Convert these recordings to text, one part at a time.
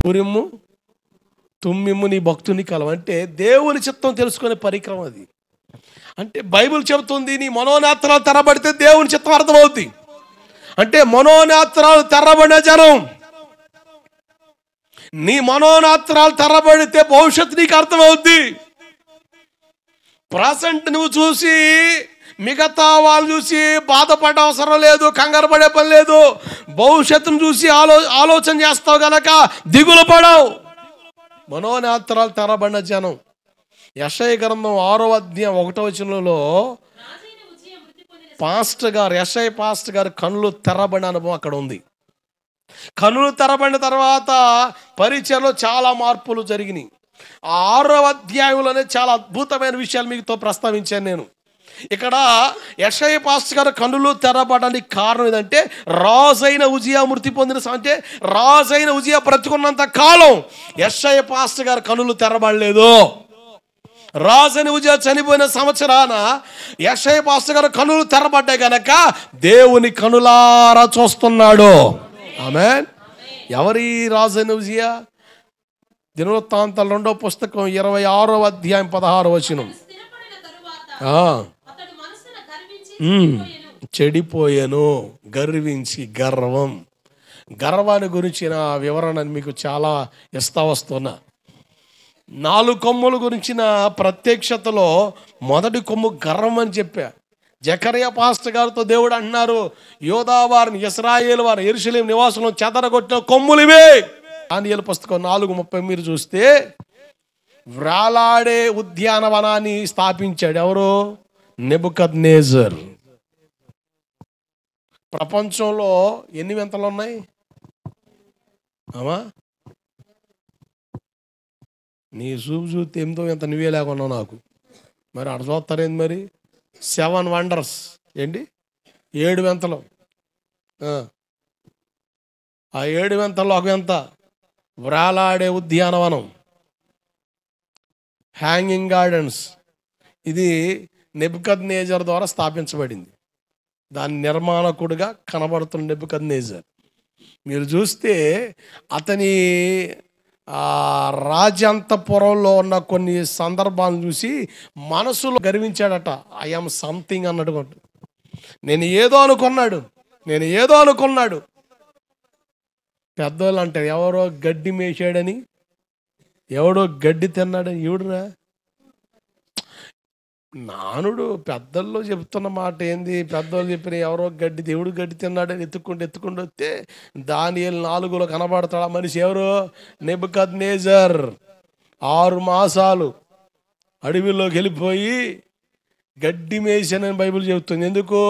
ఊరిమ్ము తుమ్మిమ్ము నీ భక్తుని కలం. అంటే దేవుని చిత్తం తెలుసుకునే పరిక్రమం అది. అంటే బైబిల్ చెబుతుంది నీ మనోనేత్రాలు తెరబడితే దేవుని చిత్తం అర్థమవుద్ది. అంటే మనోనేత్రాలు తెరబడిన జనం, నీ మనోనేత్రాలు తెరబడితే భవిష్యత్తు నీకు అర్థమవుద్ది. ప్రజెంట్ నువ్వు చూసి మిగతా వాళ్ళు చూసి బాధపడే అవసరం లేదు, కంగారు పడే పని లేదు. భవిష్యత్తును చూసి ఆలోచన చేస్తావు గనక దిగులు పడవు. మనోనేత్రాలు తెరబడిన జనం. యెషయా గ్రంథం 6వ అధ్యాయం 1వ వచనంలో యెషయా పాస్టర్ గారు కన్నులు తెరబడిన అనుభవం అక్కడ ఉంది. కన్నులు తెరబడిన తర్వాత పరిచయలో చాలా మార్పులు జరిగినాయి. 6వ అధ్యాయంలోనే చాలా అద్భుతమైన విషయాలు మీతో ప్రస్తావించాను నేను. ఇక్కడ యెషయా పాస్టర్ గారు కన్నులు తెరబడడానికి కారణం ఏంటంటే రాజైన ఉజియా మృతి పొందిన అంటే రాజైన ఉజియా బ్రతికున్నంత కాలం యెషయా పాస్టర్ గారు కన్నులు తెరబడలేదు. రాజైన ఉజియా చనిపోయిన సంవత్సరాన యెషయా పాస్టర్ గారు కన్నులు తెరబడ్డాయి గనక దేవుని కనులారా చూస్తున్నాడు. ఆమేన్. ఎవరి రాజైన ఉజియా? దినవృత్తాంతాల 2వ పుస్తకం 26వ అధ్యాయం 16వ వచనం. చెడిపోయాను, గర్వించి. గర్వాన్ని గురించిన వివరణ మీకు చాలా ఇస్తా వస్తున్నా. 4 కొమ్ముల గురించిన ప్రత్యక్షతలో మొదటి కొమ్ము గర్వం అని చెప్పా. జకరియా పాస్టర్ గారితో దేవుడు అంటున్నారు, యోధా వారిని, ఇశ్రాయేలు వారిని యెరూషలేము నివాసులను చెదరగొట్టిన కొమ్ములు ఇవే. దానియేలు పుస్తకం 4:30 మీరు చూస్తే వ్రాలాడే ఉద్యానవనాన్ని స్థాపించాడు. ఎవరు? నెబుకద్నెజర్. ప్రపంచంలో ఎన్ని వింతలు ఉన్నాయి అమ్మా? నీ చూస్తే ఎంతో వింత నువ్వే లేకున్నావు నాకు. మరి అక్కడ చూస్తారేంది మరి? 7 వండర్స్ ఏంటి? 7 వింతలు. ఆ 7 వింతల్లో ఒక వింత వ్రాలాడే ఉద్యానవనం, హ్యాంగింగ్ గార్డెన్స్. ఇది నెబుకద్నెజర్ ద్వారా స్థాపించబడింది. దాని నిర్మాణకుడుగా కనబడుతున్న నెబుకద్నెజర్. మీరు చూస్తే అతని రాజంతపురంలో ఉన్న కొన్ని సందర్భాలను చూసి మనసులో గర్వించాడట. ఐఎమ్ సంథింగ్ అన్నట్టుగా. నేను ఏదో అనుకున్నాడు. పెద్దోళ్ళు అంటారు ఎవరో గడ్డి మేసాడని, ఎవడో గడ్డి తిన్నాడని. ఎవడురా నానుడు? పెద్దల్లో చెప్తున్న మాట ఏంది? పెద్దోళ్ళు చెప్పిన ఎవరో దేవుడు గడ్డి తిన్నాడని ఎత్తుకుంటూ వస్తే దానియేలు 4లో కనబడతాడు. ఆ మనిషి ఎవరు? నెబుకద్నెజర్. 6 మాసాలు అడవిలోకి వెళ్ళిపోయి గడ్డి మేసానని బైబిల్ చెబుతుంది. ఎందుకు?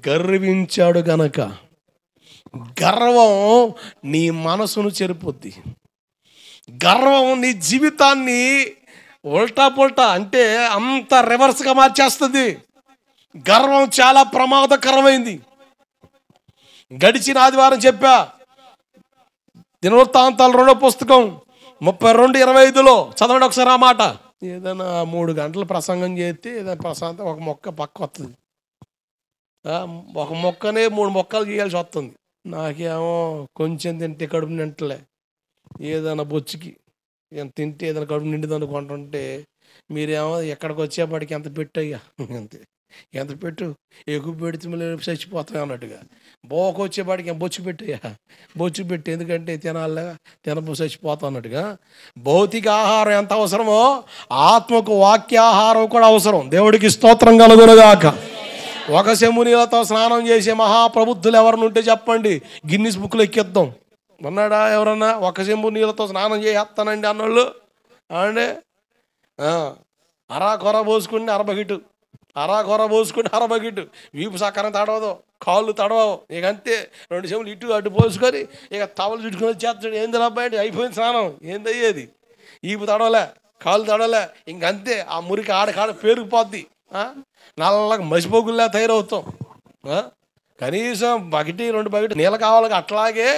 గర్వించాడు గనక. గర్వం నీ మనసును చెరిపోద్ది. గర్వం నీ జీవితాన్ని ఉల్టా పుల్టా అంటే అంత రివర్స్గా మార్చేస్తుంది. గర్వం చాలా ప్రమాదకరమైంది. గడిచిన ఆదివారం చెప్పా, దినవృత్తాంతాలు 2వ పుస్తకం 32:25లో చదవండి ఒకసారి ఆ మాట. ఏదైనా 3 గంటలు ప్రసంగం చేస్తే ఏదైనా ప్రశాంతం ఒక మొక్క పక్క వస్తుంది. ఒక మొక్కనే 3 మొక్కలు చేయాల్సి వస్తుంది. నాకేమో కొంచెం తింటే కడుపు నింటలే, ఏదైనా బొచ్చుకి తింటే ఏదైనా కడుపు నిండిది అనుకుంటుంటే మీరేమో ఎక్కడికి వచ్చేపాటికి ఎంత పెట్టయ్యా, అంతే ఎంత పెట్టు, ఎక్కువ పెడితే మళ్ళీ చచ్చిపోతాయి అన్నట్టుగా. బోకు వచ్చేపాటికి బొచ్చు పెట్టయ్యా, బొచ్చు పెట్టి ఎందుకంటే చచ్చిపోతాం అన్నట్టుగా. భౌతిక ఆహారం ఎంత అవసరమో ఆత్మకు వాక్యాహారం కూడా అవసరం. దేవుడికి స్తోత్రం కలుగునుగాక. ఒక చెంబు నీళ్ళతో స్నానం చేసే మహాప్రబుద్ధులు ఎవరిని ఉంటే చెప్పండి, గిన్నిస్ బుక్లో ఎక్కిద్దాం. ఉన్నాడా ఎవరన్నా? ఒక చెంబు నీళ్ళతో స్నానం చేస్తానండి అన్నోళ్ళు అండి. అరాకొర పోసుకుని అరబకిటు, వీపు సక్కరం తడవదు, కాళ్ళు తడవవు. ఇక అంతే 2 చెంబులు ఇటు అటు పోసుకొని ఇక టవలు చుట్టుకుని వచ్చేస్తాడు. ఏంది అబ్బాయి అయిపోయింది స్నానం, ఏంది అయ్యేది? ఈపు తడవలే, కాళ్ళు తడవలే, ఇంకంతే. ఆ మురికి ఆడకాడ పేరుకుపోద్ది, నల్లగా మసిపోగుల్లా తయారవుతాం. కనీసం 1-2 బకెట్ నీళ్ళు కావాలి. అట్లాగే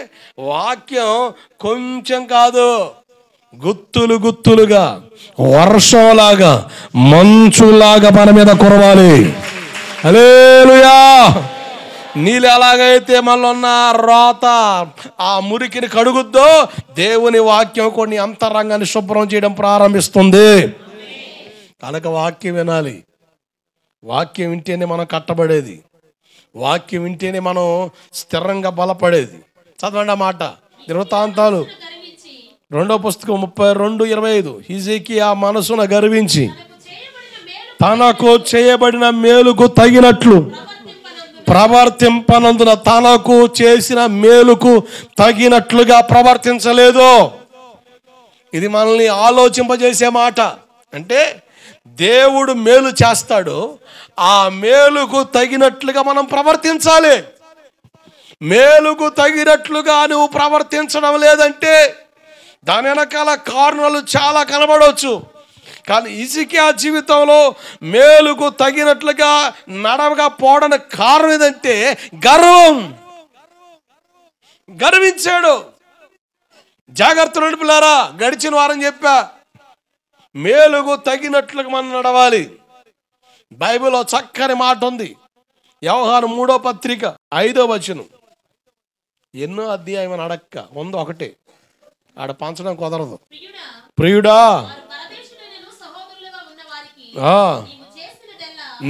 వాక్యం కొంచెం కాదు, గుత్తులుగా వర్షంలాగా మంచులాగా మన మీద కురవాలి. హల్లెలూయా. నీళ్ళు ఎలాగైతే మనలో ఉన్న రోత ఆ మురికిని కడుగుద్దో, దేవుని వాక్యం కొన్ని అంతరంగాన్ని శుభ్రం చేయడం ప్రారంభిస్తుంది. కనుక వాక్యం వినాలి. వాక్యం వింటేనే మనం కట్టబడేది. వాక్యం వింటేనే మనం స్థిరంగా బలపడేది. చదవండి ఆ మాట. వృత్తాంతాలు 2వ పుస్తకం 32:25. హిజ్కియా మనసున గర్వించి తనకు చేయబడిన మేలుకు తగినట్లు ప్రవర్తింపనందున, తనకు చేసిన మేలుకు తగినట్లుగా ప్రవర్తించలేదు. ఇది మనల్ని ఆలోచింపజేసే మాట. అంటే దేవుడు మేలు చేస్తాడు, ఆ మేలుకు తగినట్లుగా మనం ప్రవర్తించాలి. మేలుకు తగినట్లుగా నువ్వు ప్రవర్తించడం లేదంటే దాని వెనకాల కారణాలు చాలా కనబడవచ్చు. కానీ హిజ్కియా జీవితంలో మేలుకు తగినట్లుగా నడవగా పోవడానికి కారణం ఏదంటే గర్వించాడు. జాగ్రత్త నడిపిలారా, గడిచిన వారం చెప్పా, మేలుకు తగినట్లుగా మనం నడవాలి. బైబిల్లో చక్కని మాట ఉంది. యోహాను 3వ పత్రిక 5వ వచనం. ఎన్నో అధ్యాయం అని అడక్క, 101 ఆడ పంచడం కుదరదు. ప్రియుడా,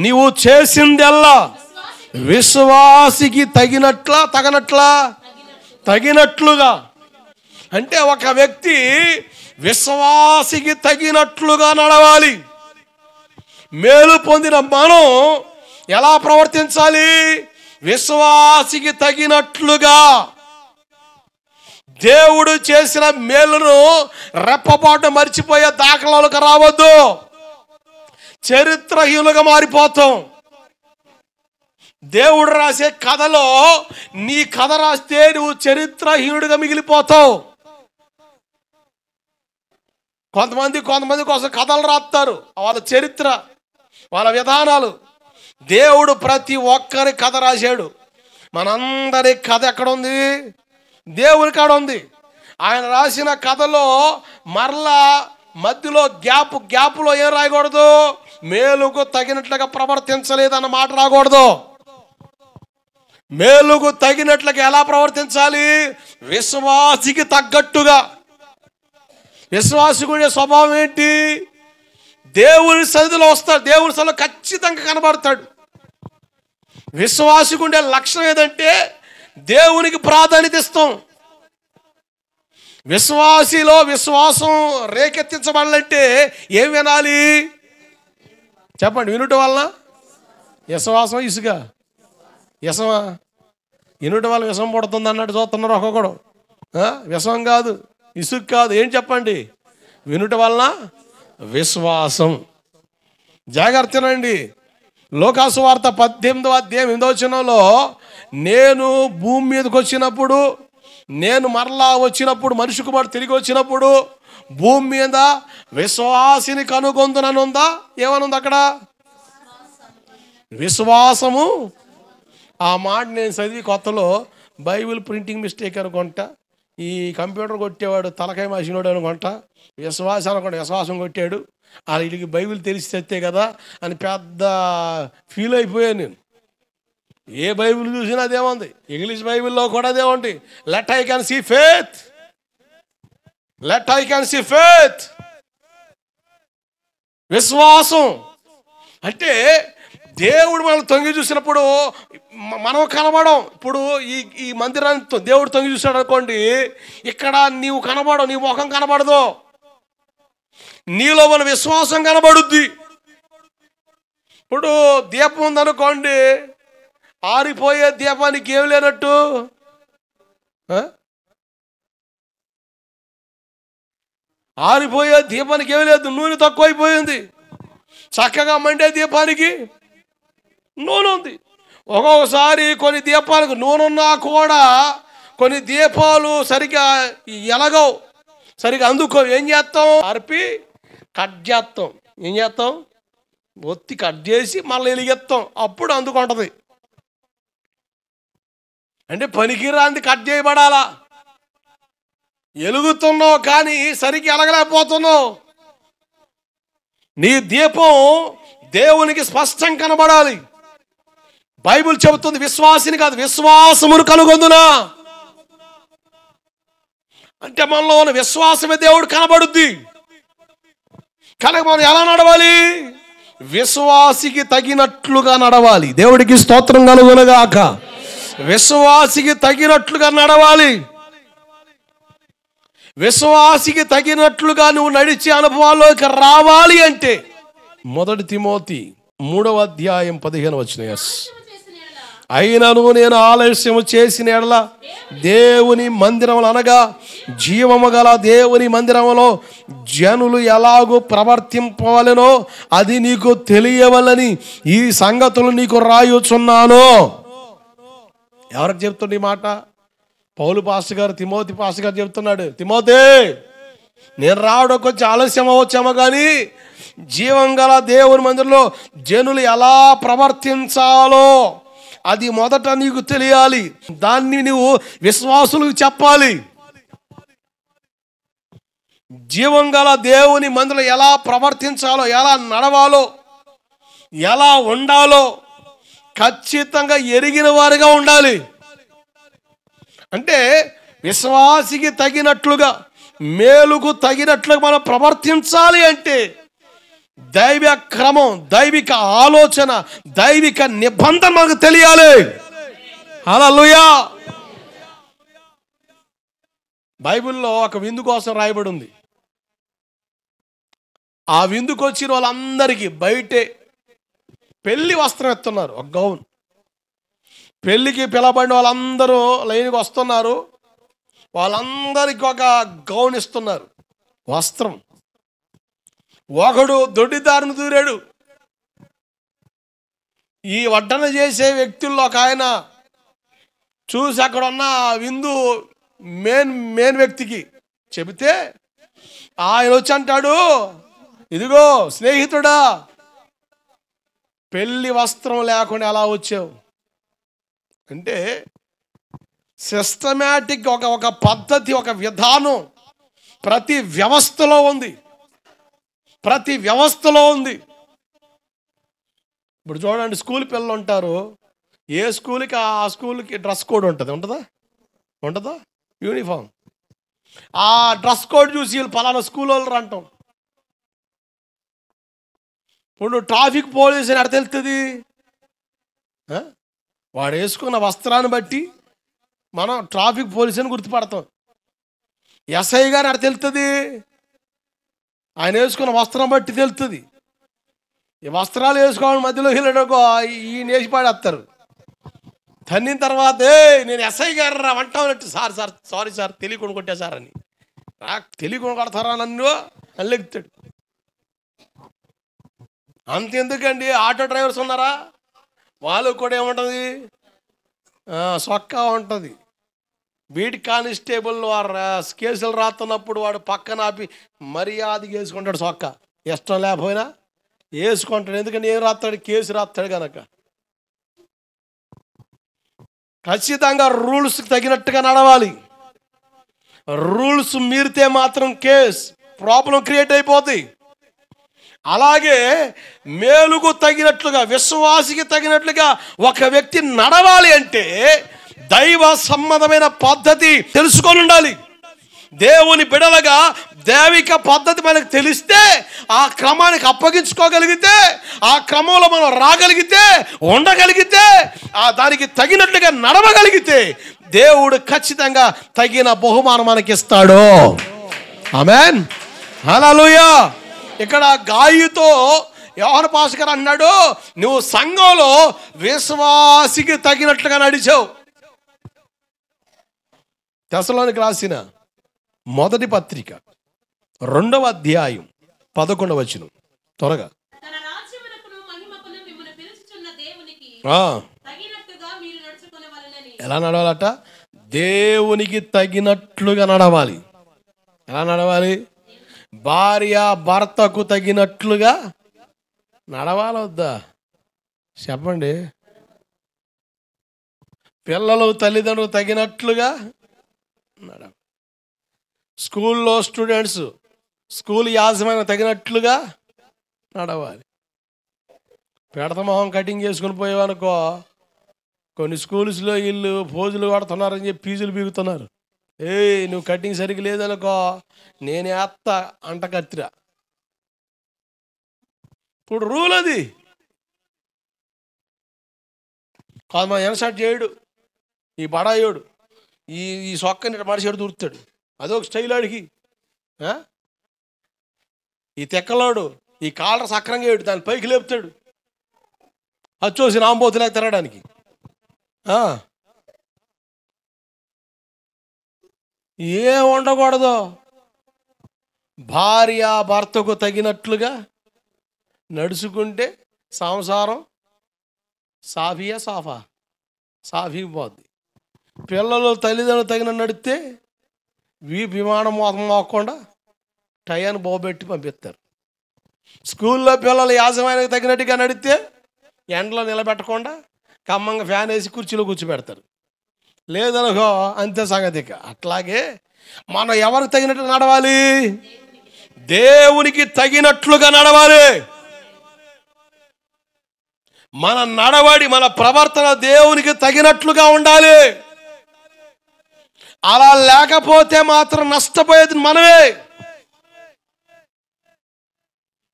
నీవు చేసిందెల్లా విశ్వాసికి తగినట్లుగా. అంటే ఒక వ్యక్తి విశ్వాసికి తగినట్లుగా నడవాలి. మేలు పొందిన మనం ఎలా ప్రవర్తించాలి? విశ్వాసికి తగినట్లుగా. దేవుడు చేసిన మేలును రెప్పపాటు మర్చిపోయే దాఖలాలకు రావద్దు. చరిత్రహీనులుగా మారిపోతాం. దేవుడు రాసే కథలో నీ కథ రాస్తే నువ్వు చరిత్రహీనుడిగా మిగిలిపోతావు. కొంతమంది కోసం కథలు రాస్తారు, వాళ్ళ చరిత్ర, వాళ్ళ విధానాలు. దేవుడు ప్రతి ఒక్కరి కథ రాశాడు. మనందరి కథ ఎక్కడ ఉంది? దేవుని కాడ ఉంది. ఆయన రాసిన కథలో మరలా మధ్యలో గ్యాప్లో ఏం రాయకూడదు? మేలుకు తగినట్లుగా ప్రవర్తించలేదన్న మాట రాకూడదు. మేలుకు తగినట్లుగా ఎలా ప్రవర్తించాలి? విశ్వాసికి తగ్గట్టుగా. విశ్వాసికుడి స్వభావం ఏంటి? దేవుని సన్నిధిలో వస్తాడు, దేవుని సన్నిధిలో ఖచ్చితంగా కనబడతాడు. విశ్వాసికుండే లక్షణం ఏదంటే దేవునికి ప్రాధాన్యత ఇస్తాం. విశ్వాసిలో విశ్వాసం రేకెత్తించబడాలంటే ఏం వినాలి చెప్పండి? వినుట వలన విశ్వాసం, ఇసుక విషమా? వినుట వల్ల విషం పడుతుంది అన్నట్టు చూస్తున్నారు ఒక్కొక్కడు. విషం కాదు, ఇసుక కాదు, ఏం చెప్పండి? వినుట వలన విశ్వాసం. జాగ్రత్తనండి. లోకాసు వార్త 18వ అధ్యాయం 8వ వచనంలో, నేను భూమి మీదకి వచ్చినప్పుడు, నేను మరలా వచ్చినప్పుడు, మనిషి కుమారుడు తిరిగి వచ్చినప్పుడు భూమి మీద విశ్వాసిని కనుగొందుననుందా? ఏమనుంది అక్కడ? విశ్వాసము. ఆ మాట నేను చదివి కొత్తలో బైబిల్ ప్రింటింగ్ మిస్టేక్ అనుకుంటా, ఈ కంప్యూటర్ కొట్టేవాడు తలకాయ మాసినోడు అనుకుంటా, విశ్వాసం అనుకుంటా విశ్వాసం కొట్టాడు, వీడికి బైబిల్ తెలిసి తెస్తే కదా అని పెద్ద ఫీల్ అయిపోయాను నేను. ఏ బైబిల్ చూసినా అదేముంది, ఇంగ్లీష్ బైబిల్లో కూడా అదేముంది, let I can see faith, let I can see faith. విశ్వాసం అంటే దేవుడు మనం తొంగి చూసినప్పుడు మనం కనబడం. ఇప్పుడు ఈ మందిరాన్ని దేవుడు తొంగి చూసాడు అనుకోండి, ఇక్కడ నీవు కనబడవు, నీ ముఖం కనబడదు, నీలో మన విశ్వాసం కనబడుద్ది. ఇప్పుడు దీపం ఉందనుకోండి, ఆరిపోయే దీపానికి ఏం లేనట్టు, ఆరిపోయే దీపానికి ఏమి లేదు, నూనె తక్కువైపోయింది. చక్కగా మండే దీపానికి నూనె ఉంది. ఒక్కొక్కసారి కొన్ని దీపాలకు నూనె ఉన్నా కూడా కొన్ని దీపాలు సరిగా ఎలగవు, సరిగా అందుకో. ఏం చేస్తాం? ఆర్పి కట్ చేస్తాం. ఏం చేస్తాం? ఒత్తి కట్ చేసి మళ్ళీ వెలిగేస్తాం, అప్పుడు అందుకుంటుంది. అంటే పనికిరాంది కట్ చేయబడాలా. ఎలుగుతున్నావు కానీ సరిగ్గా ఎలగలేకపోతున్నావు. నీ దీపం దేవునికి స్పష్టం కనబడాలి. బైబిల్ చెబుతుంది విశ్వాసిని కాదు, విశ్వాసమును కనుగొందునా. అంటే మనలో ఉన్న విశ్వాసమే దేవుడు కనబడుద్ది. కనుక మనం ఎలా నడవాలి? విశ్వాసికి తగినట్లుగా నడవాలి. దేవుడికి స్తోత్రం కలుగునుగాక. విశ్వాసికి తగినట్లుగా నడవాలి. విశ్వాసికి తగినట్లుగా నువ్వు నడిచే అనుభవాల్లోకి రావాలి అంటే 1 తిమోతి 3:15 అయినను నేను ఆలస్యము చేసిన ఎడల దేవుని మందిరములు అనగా జీవము గల దేవుని మందిరములో జనులు ఎలాగూ ప్రవర్తింపవలెనో అది నీకు తెలియవలని ఈ సంగతులు నీకు రాయుచున్నాను. ఎవరికి చెప్తుంది ఈ మాట? పౌలు పాస్టర్ గారు తిమోతి పాస్టర్ గారు చెప్తున్నాడు. తిమోతి, నేను రావడం కొంచెం ఆలస్యం అవచ్చామో కానీ జీవం గల దేవుని మందిరంలో జనులు ఎలా ప్రవర్తించాలో అది మొదట నీకు తెలియాలి. దాన్ని నువ్వు విశ్వాసులకు చెప్పాలి. జీవం గల దేవుని మందిరంలో ఎలా ప్రవర్తించాలో, ఎలా నడవాలో, ఎలా ఉండాలో ఖచ్చితంగా ఎరిగిన వారిగా ఉండాలి. అంటే విశ్వాసికి తగినట్లుగా, మేలుకు తగినట్లుగా మనం ప్రవర్తించాలి అంటే దైవ క్రమం, దైవిక ఆలోచన, దైవిక నిబంధన మనకు తెలియాలి. హల్లెలూయా. బైబిల్లో ఒక విందు కోసం రాయబడి ఉంది. ఆ విందుకు వచ్చిన వాళ్ళందరికీ బయటే పెళ్లి వస్త్రం ఎత్తున్నారు, ఒక గౌన్. పెళ్లికి పిలబడిన వాళ్ళందరూ లైన్కి వస్తున్నారు. వాళ్ళందరికీ ఒక గౌన్ ఇస్తున్నారు, వస్త్రం. ఒకడు దొడ్డిదారిని దూరాడు. ఈ వడ్డన చేసే వ్యక్తుల్లో ఒక ఆయన చూసి అక్కడ ఉన్న విందు మెయిన్ వ్యక్తికి చెబితే ఆయన వచ్చి అంటాడు, ఇదిగో స్నేహితుడా, పెళ్లి వస్త్రం లేకుండా ఎలా వచ్చావు అంటే సిస్టమేటిక్ ఒక పద్ధతి, ఒక విధానం ప్రతి వ్యవస్థలో ఉంది. ప్రతి వ్యవస్థలో ఉంది. ఇప్పుడు చూడండి, స్కూల్ పిల్లలు ఉంటారు. ఏ స్కూల్కి ఆ స్కూల్కి డ్రెస్ కోడ్ ఉంటుంది. ఉంటుందా యూనిఫామ్. ఆ డ్రెస్ కోడ్ చూసి వీళ్ళు పలానా స్కూల్ వాళ్ళు అంటాం. ఇప్పుడు ట్రాఫిక్ పోలీస్ అని అక్కడ తెలుస్తుంది. వాడు వేసుకున్న వస్త్రాన్ని బట్టి మనం ట్రాఫిక్ పోలీస్ అని గుర్తుపడతాం. ఎస్ఐ గారు అక్కడ తెలుస్తుంది, ఆయన వేసుకున్న వస్త్రం బట్టి తెలుస్తుంది. ఈ వస్త్రాలు వేసుకోవడం మధ్యలో వెళ్ళడకో ఈయన వేసి పాడేస్తారు. తన్నిన తర్వాత నేను ఎస్ఐ గారు రా అంటామన్నట్టు, సారీ సార్ తెలియకుండా కొట్టా సార్ అని. తెలియకుండా కొడతారా నన్ను అని లెగుతాడు. అంతెందుకండి, ఆటో డ్రైవర్స్ ఉన్నారా, వాళ్ళకు కూడా ఏముంటుంది, సొక్కా ఉంటుంది. బీట్ కానిస్టేబుల్ కేసులు రాస్తున్నప్పుడు వాడు పక్కన ఆపి మర్యాదగా వేసుకుంటాడు సొక్కా. ఇష్టం లేకపోయినా వేసుకుంటాడు. ఎందుకంటే ఏం రాస్తాడు, కేసు రాస్తాడు కనుక. ఖచ్చితంగా రూల్స్కి తగినట్టుగా నడవాలి. రూల్స్ మీరితే మాత్రం కేస్ ప్రాబ్లం క్రియేట్ అయిపోతుంది. అలాగే మేలుకు తగినట్లుగా, విశ్వాసికి తగినట్లుగా ఒక వ్యక్తి నడవాలి అంటే దైవ సంబంధమైన పద్ధతి తెలుసుకొని ఉండాలి. దేవుని బిడలగా దైవిక పద్ధతి మనకు తెలిస్తే, ఆ క్రమానికి అప్పగించుకోగలిగితే, ఆ క్రమంలో మనం రాగలిగితే, ఉండగలిగితే, దానికి తగినట్లుగా నడవగలిగితే దేవుడు ఖచ్చితంగా తగిన బహుమానం మనకి ఇస్తాడు. ఆమేన్, హల్లెలూయా. ఇక్కడ గాయితో యోహాను పాస్టర్ గారు అన్నాడు, నువ్వు సంఘంలో విశ్వాసికి తగినట్లుగా నడిచావు. తెస్సలోనికి రాసిన మొదటి పత్రిక 2వ అధ్యాయం 11వ వచనం. త్వరగా. ఎలా నడవాలట? దేవునికి తగినట్లుగా నడవాలి. ఎలా నడవాలి? భార్య భర్తకు తగినట్లుగా నడవాలి వద్దా చెప్పండి? పిల్లలు తల్లిదండ్రులు తగినట్లుగా నడవాలి. స్కూల్లో స్టూడెంట్స్ స్కూల్ యాజమాన్యం తగినట్లుగా నడవాలి. పెడత మొహం కటింగ్ చేసుకుని పోయేవనుకో కొన్ని స్కూల్స్లో వీళ్ళు ఫోజులు కొడుతున్నారని చెప్పి ఫీజులు బీగుతున్నారు. నువ్వు కటింగ్ సరిగ్గా లేదనుకో నేనే అత్త అంట కత్తిరా. ఇప్పుడు రూల్ అది కాదు. మన ఎనసాట్ చేయడు, ఈ బడాయోడు ఈ సొక్కని మనిషి దూరుతాడు, అదొక స్టైల్ ఆడికి. ఈ తెక్కలోడు ఈ కాలర్ సక్రంగా ఏడు దాని పైకి లేపుతాడు, అది చూసి నాంబోతులేక తిరగడానికి. ఏం ఉండకూడదు. భార్య భర్తకు తగినట్లుగా నడుచుకుంటే సంసారం సాఫీకి పోద్ది. పిల్లలు తల్లిదండ్రులు తగిన నడిస్తే విమానం మోకుండా టయాన్ని బోబెట్టి పంపిస్తారు. స్కూల్లో పిల్లలు యాజమాన్యానికి తగినట్టుగా నడిస్తే ఎండలో నిలబెట్టకుండా కమ్మంగా ఫ్యాన్ వేసి కుర్చీలో కూర్చోబెడతారు. లేదనుకో అంతే సంగతిక. అట్లాగే మనం ఎవరికి తగినట్టు నడవాలి? దేవునికి తగినట్లుగా నడవాలి. మన నడవడి, మన ప్రవర్తన దేవునికి తగినట్లుగా ఉండాలి. అలా లేకపోతే మాత్రం నష్టపోయేది మనమే.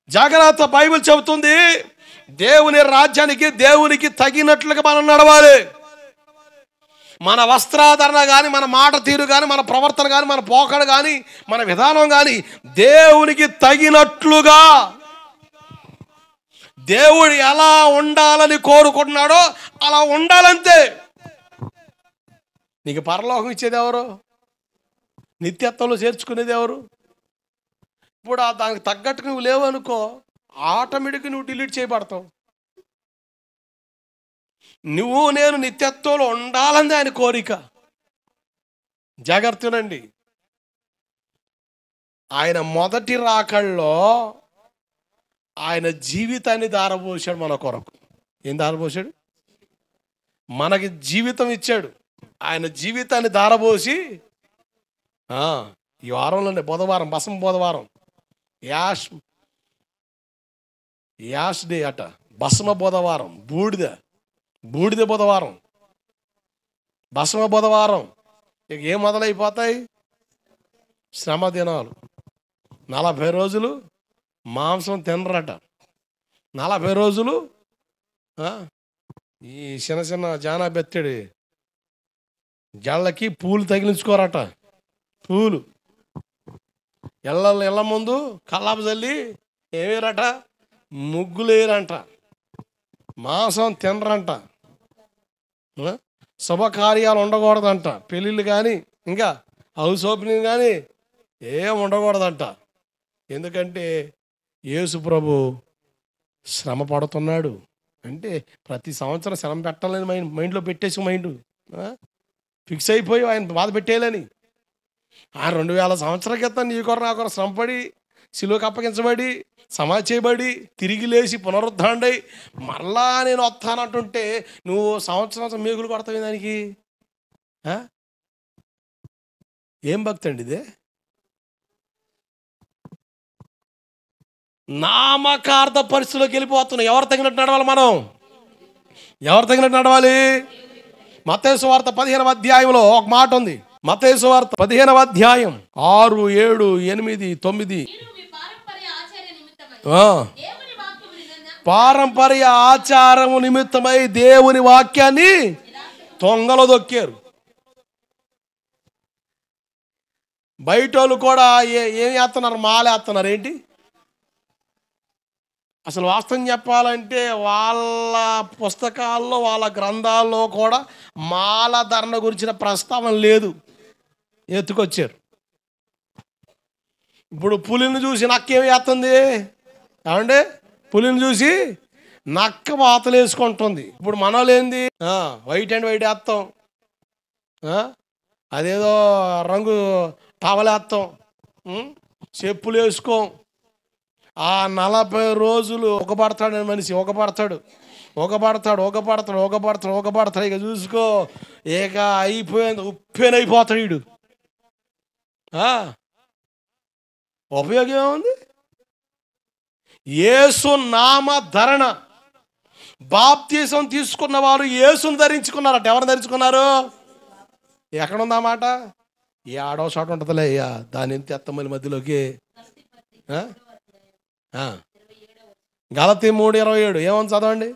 జాగ్రత్త, బైబిల్ చెబుతుంది దేవుని రాజ్యానికి దేవునికి తగినట్లుగా మనం నడవాలి. మన వస్త్రాధరణ కానీ, మన మాట తీరు కానీ, మన ప్రవర్తన కానీ, మన పోకడ కానీ, మన విధానం కానీ దేవునికి తగినట్లుగా, దేవుడు ఎలా ఉండాలని కోరుకుంటున్నాడో అలా ఉండాలంతే. నీకు పరలోకం ఇచ్చేది ఎవరు? నిత్యత్వంలో చేర్చుకునేది ఎవరు? ఇప్పుడు దానికి తగ్గట్టుకు నువ్వు లేవు అనుకో, ఆటోమేటిక్గా నువ్వు డిలీట్ చేయబడతావు. నువ్వు నేను నిత్యత్వంలో ఉండాలని ఆయన కోరిక. జాగ్రత్తనండి. ఆయన మొదటి రాకళ్ళలో ఆయన జీవితాన్ని దారపోసాడు మన కొరకు. ఏం దారపోసాడు? మనకి జీవితం ఇచ్చాడు. ఆయన జీవితాన్ని దారపోసి ఈ వారంలోనే బుధవారం, బసమ బుధవారం, యాష్ డే అట, బసమ బుధవారం, బూడిద బుధవారం, బసమ బుధవారం. ఇక ఏం మొదలైపోతాయి? శ్రమ దినాలు. 40 రోజులు మాంసం తినరట. 40 రోజులు ఈ చిన్న జానా బెత్తడి జళ్ళకి పూలు తగిలించుకోరట. పూలు ఇళ్ళ ముందు కల్లాప చల్లి ఏమేరట? ముగ్గులు వేయరంట. మాంసం తినరంట. శుభకార్యాలు ఉండకూడదంట. పెళ్ళిళ్ళు కానీ, ఇంకా హౌస్ ఓపెనింగ్ కానీ ఏం ఉండకూడదంట. ఎందుకంటే యేసు ప్రభు శ్రమ పడుతున్నాడు. అంటే ప్రతి సంవత్సరం శ్రమ పెట్టాలని మైండ్లో పెట్టేసి మైండ్ ఫిక్స్ అయిపోయి ఆయన బాధ పెట్టేయాలని. ఆ 2000 సంవత్సరాల క్రితం నీ కొర నా కొర శ్రమపడి, సిలువకు అప్పగించబడి, సమాధి చేయబడి, తిరిగి లేచి పునరుద్ధాండై మరలా నేను వస్తానంటుంటే నువ్వు సంవత్సరం మేగులు కొడతావు దానికి. ఏం భక్తి అండి ఇదే? నామకార్థ పరిస్థితుల్లోకి వెళ్ళిపోతున్నాం. ఎవరు తగినట్టు నడవాలి? మనం ఎవరు తగినట్టు నడవాలి? మత్తయి సువార్త 15వ అధ్యాయంలో ఒక మాట ఉంది. మత్తయి సువార్త 15వ అధ్యాయం 6, 7, 8, 9. పారంపర్య ఆచారము నిమిత్తమై దేవుని వాక్యాన్ని తొంగలో దొక్కారు. బయట వాళ్ళు కూడా ఏం చేస్తున్నారు? మాలేస్తున్నారు. ఏంటి అసలు వాస్తవం చెప్పాలంటే వాళ్ళ పుస్తకాల్లో, వాళ్ళ గ్రంథాల్లో కూడా మాల ధరణ గురించిన ప్రస్తావన లేదు. ఎత్తుకొచ్చారు. ఇప్పుడు పులిని చూసి నక్కేమి వేస్తుంది? ఏమండి? పులిని చూసి నక్క వాతలు వేసుకుంటుంది. ఇప్పుడు మనోళ్ళు ఏంది? వైట్ అండ్ వైట్ వేస్తాం, అదేదో రంగు టవలేస్తాం, చెప్పులు వేసుకోం. ఆ 40 రోజులు ఒకపడతాడు మనిషి, ఒకపడతాడు. ఇక చూసుకో, ఇక అయిపోయింది, ఉప్పేనైపోతాడు వీడు. ఉపయోగం ఏముంది? యేసు నామ ధరణ, బాప్తీసం తీసుకున్న వారు యేసును ధరించుకున్నారట. ఎవరు ధరించుకున్నారు? ఎక్కడుందా మాట? ఏ ఆడో షాట్ ఉంటుందిలే అయ్యా, దాని ఎంత ఎత్తమని మధ్యలోకి. గలతీ 3:27 ఏమని చదవండి?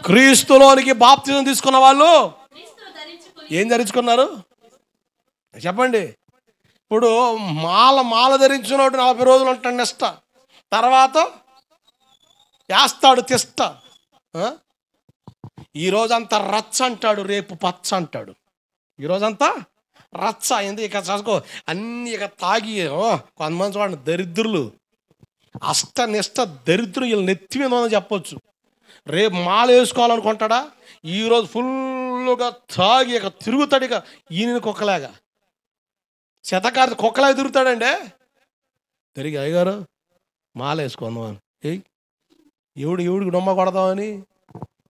క్రీస్తులోనికి బాప్తిజం తీసుకున్న వాళ్ళు ఏం ధరించుకున్నారు చెప్పండి. ఇప్పుడు మాల ధరించినోడు 40 రోజులు ఉంటాడు నిష్ట, తర్వాత వేస్తాడు తిష్ట. ఈరోజంతా రచ్చ అంటాడు, రేపు పచ్చ అంటాడు. ఈరోజంతా రచ్చ అయింది. ఇక చదువుకో అన్నీ ఇక తాగి కొంతమంది చూడండి దరిద్రులు, అష్టనిష్ట దరిద్రులు, వీళ్ళు నెత్తి మీద ఉందని చెప్పొచ్చు. రేపు మాల వేసుకోవాలనుకుంటాడా, ఈరోజు ఫుల్గా తాగి ఇక తిరుగుతాడు. ఇక ఈయన కుక్కలాగా, శతకార్తి కుక్కలాగా తిరుగుతాడండి. తిరిగి అయ్యగారు మాల వేసుకుందాం అని, ఎవడికి డొమ్మ కొడదామని,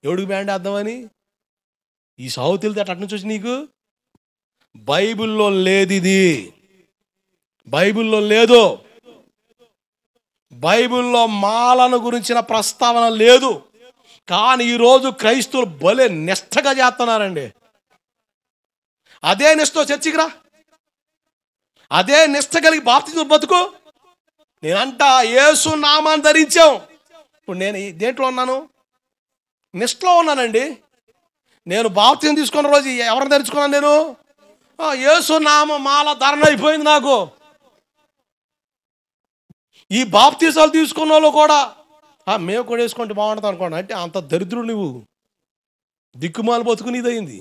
ఎవడికి బ్యాండ్ వేద్దామని ఈ సాగు తెలితే అటు నుంచి వచ్చి నీకు బైబిల్లో లేదు. ఇది బైబిల్లో లేదు. బైబిల్లో మాలను గురించిన ప్రస్తావన లేదు. కానీ ఈరోజు క్రైస్తవులు భలే నిష్టగా చేస్తున్నారండి. అదే నిష్టతో చర్చికి రా, అదే నిష్ట కలిగి బాప్తిజం బతుకు. నేనంట యేసు నామాన్ని ధరించాం. ఇప్పుడు నేను దేంట్లో ఉన్నాను? నిష్టలో ఉన్నానండి. నేను బాప్తిజం తీసుకున్న రోజు ఎవరిని ధరించుకున్నాను? నేను యేసు నామ మాల ధరణ అయిపోయింది నాకు. ఈ బాప్తిజాలు తీసుకున్న వాళ్ళు కూడా మేము కూడా వేసుకుంటే బాగుంటుంది అనుకోండి. అంటే అంత దరిద్రుడు నువ్వు, దిక్కుమాలు బతుకునేదయింది.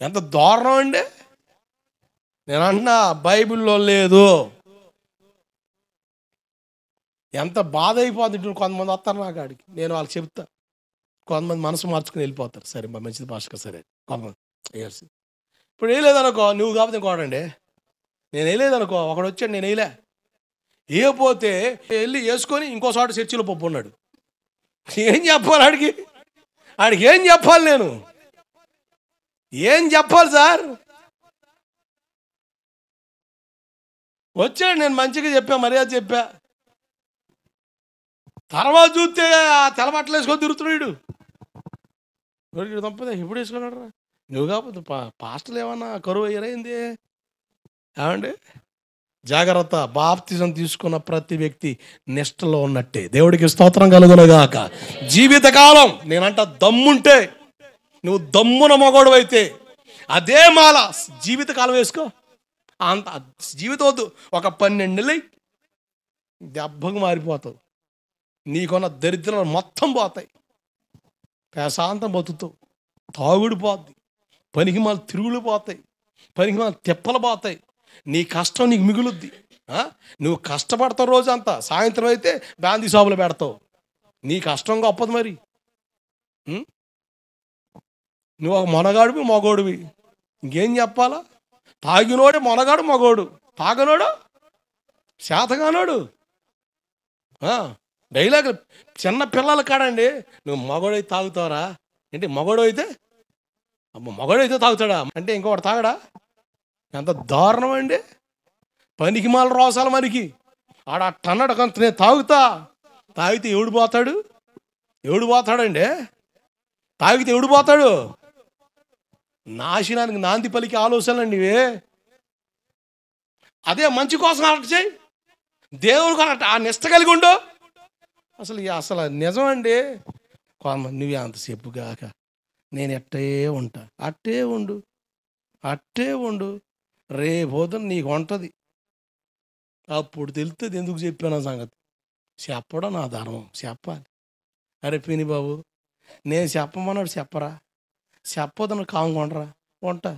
ఎంత దారుణం అండి. నేను అంటున్నా బైబిల్లో లేదు. ఎంత బాధ అయిపోతుంది. కొంతమంది వస్తారు నా కాడికి, నేను వాళ్ళకి చెప్తా. కొంతమంది మనసు మార్చుకుని వెళ్ళిపోతారు. సరే మంచిది భాషగా, సరే కొంతమంది వేసి ఇప్పుడు వేయలేదనుకో, నువ్వు కాబట్టి ఇంకోడండి. నేను వేయలేదనుకో, ఒకడు వచ్చాడు నేను వేయలే, వేయపోతే వెళ్ళి వేసుకొని ఇంకో చోట చర్చిలో పప్పు ఉన్నాడు. ఏం చెప్పాలి ఆడికి ఏం చెప్పాలి? నేను ఏం చెప్పాలి సార్? వచ్చాడు, నేను మంచిగా చెప్పా, మర్యాద చెప్పా. తర్వాత చూస్తే ఆ తెల్లబట్టలు వేసుకొని తిరుగుతున్నాడు. తప్పదే ఇప్పుడు వేసుకున్నాడు రా. నువ్వు కాకపోతే పాస్టర్లు ఏమన్నా కరువు అయ్యారైంది ఏమండి? జాగ్రత్త. బాప్తిజం తీసుకున్న ప్రతి వ్యక్తి నిష్టలో ఉన్నట్టే. దేవుడికి స్తోత్రం కలుగునగాక. జీవితకాలం నేనంట దమ్ముంటే, నువ్వు దమ్మున మగోడు అయితే అదే మాల జీవితకాలం వేసుకో. అంత జీవితం వద్దు, ఒక 12 నెలలు దెబ్బకు మారిపోతావు. నీకున్న దరిద్రాలు మొత్తం పోతాయి. ప్రశాంతం బతుకుతావు. తాగుడు పోద్ది, పనికి మాల తిరుగులు పోతాయి, పనికి మాల తిప్పలు పోతాయి. నీ కష్టం నీకు మిగులుద్ది. నువ్వు కష్టపడతావు రోజంతా, సాయంత్రం అయితే బ్యాందీ షాపులు పెడతావు. నీ కష్టం గొప్పది. మరి నువ్వు ఒక మొనగాడివి మగోడివి, ఇంకేం చెప్పాలా? తాగినోడే మొనగాడు మగోడు, తాగనోడు శాతగానోడు. డైలాగ్ చిన్న పిల్లలు కాడండి. నువ్వు మగోడైతే తాగుతావరా ఏంటి? మగోడు అయితే మగోడైతే తాగుతాడా అంటే ఇంకొకటి తాగడా? ఎంత దారుణం అండి. పనికి మాల రోసాలు మనకి. ఆడ అట్టన్నాడు కొంత, నేను తాగితే ఎవడు పోతాడండి? తాగితే ఎవడు పోతాడు? నాశనానికి నాంది పలికి ఆలోచనలండి ఇవే. అదే మంచి కోసం అలట చేయి, దేవునికి అలట ఆ నిష్ట కలిగి ఉండు. అసలు నిజం అండి. నువ్వే అంతసేపు గాక నేను అట్టే ఉండు. రేపోతున్న నీకు ఉంటుంది, అప్పుడు తెలుస్తుంది ఎందుకు చెప్పాను సంగతి. చెప్పడం నా ధర్మం, చెప్పాలి. అరే పిని బాబు, నేను చెప్పమన్నాడు చెప్పరా, చెప్పొద్దు కాముకొండరా ఉంటా.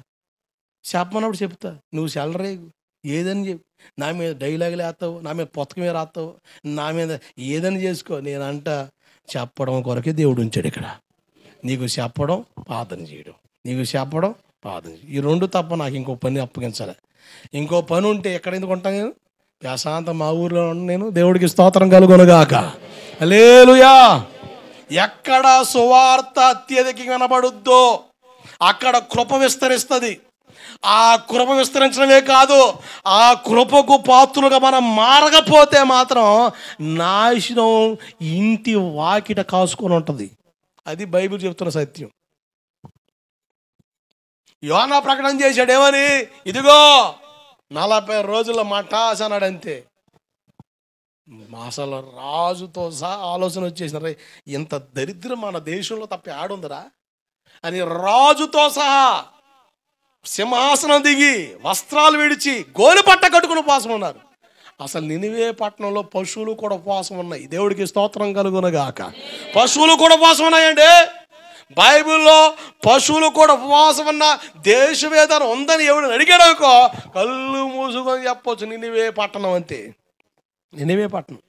చెప్పమన్నప్పుడు చెప్తా, నువ్వు చెల్లరేగు ఏదని చెప్పి నా మీద డైలాగులు వేస్తావు, నా మీద పుస్తకమే రాస్తావు, నా మీద ఏదని చేసుకో. నేనంట చెప్పడం కొరకే దేవుడు ఉంచాడు ఇక్కడ. నీకు చెప్పడం, ప్రార్థన చేయడం, ఈ రెండు తప్ప నాకు ఇంకో పని అప్పగించాలి. ఇంకో పని ఉంటే ఎక్కడ ఎందుకు ఉంటాను నేను? ప్రశాంతం మా ఊర్లో నేను. దేవుడికి స్తోత్రం కలుగునుగాక. హల్లెలూయా. ఎక్కడ సువార్త అత్యధికంగా వినబడుద్దో అక్కడ కృప విస్తరిస్తుంది. ఆ కృప విస్తరించడమే కాదు, ఆ కృపకు పాత్రులుగా మనం మారకపోతే మాత్రం నాశనం ఇంటి వాకిట కాసుకొని ఉంటుంది. అది బైబిల్ చెప్తున్న సత్యం. యోనా ప్రకటన చేశాడు ఏమని? ఇదిగో 40 రోజుల మటాస్ అన్నాడు. అంతే. అసలు రాజుతో సహా ఆలోచన వచ్చేసిన, ఇంత దరిద్రం మన దేశంలో తప్ప ఆడుందరా అని రాజుతో సహా సింహాసనం దిగి వస్త్రాలు విడిచి గోనెపట్ట కట్టుకుని ఉపవాసం ఉన్నారు. అసలు నినివే పట్టణంలో పశువులు కూడా ఉపవాసం ఉన్నాయి. దేవుడికి స్తోత్రం కలుగునగాక. పశువులు కూడా ఉపవాసం ఉన్నాయండి. బైబిల్లో పశువులు కూడా ఉపవాసం ఉన్న దేశం ఏదైనా ఉందని ఎవడు అడిగాడనుకో కళ్ళు మూసుకొని చెప్పొచ్చు, నినివే పట్టణం. అంతే, నినివే పట్టణం.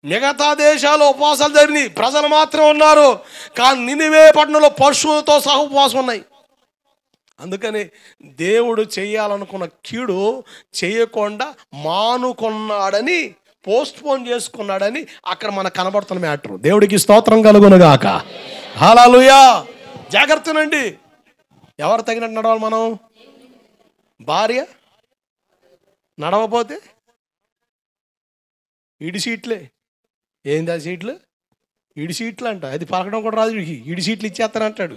మిగతా దేశాలు ఉపవాసాలు జరిగినాయి, ప్రజలు మాత్రం ఉన్నారు. కానీ నినివే పట్టణంలో పశువులతో సహా ఉపవాసం ఉన్నాయి. అందుకని దేవుడు చేయాలనుకున్న కీడు చేయకుండా మానుకున్నాడని, పోస్ట్పోన్ చేసుకున్నాడని అక్కడ మనకు కనబడుతున్న మ్యాటర్. దేవుడికి స్తోత్రం కలుగునుగాక. హల్లెలూయా. జాగ్రత్తనండి. ఎవరు తగినట్టు నడవాలి మనం? భార్య నడవపోతే ఇడి సీట్లే. ఏంది ఆ సీట్లు? ఇడి సీట్లు అంట. అది పలకడం కూడా రాదు. ఇడి సీట్లు ఇచ్చేస్తానంటాడు.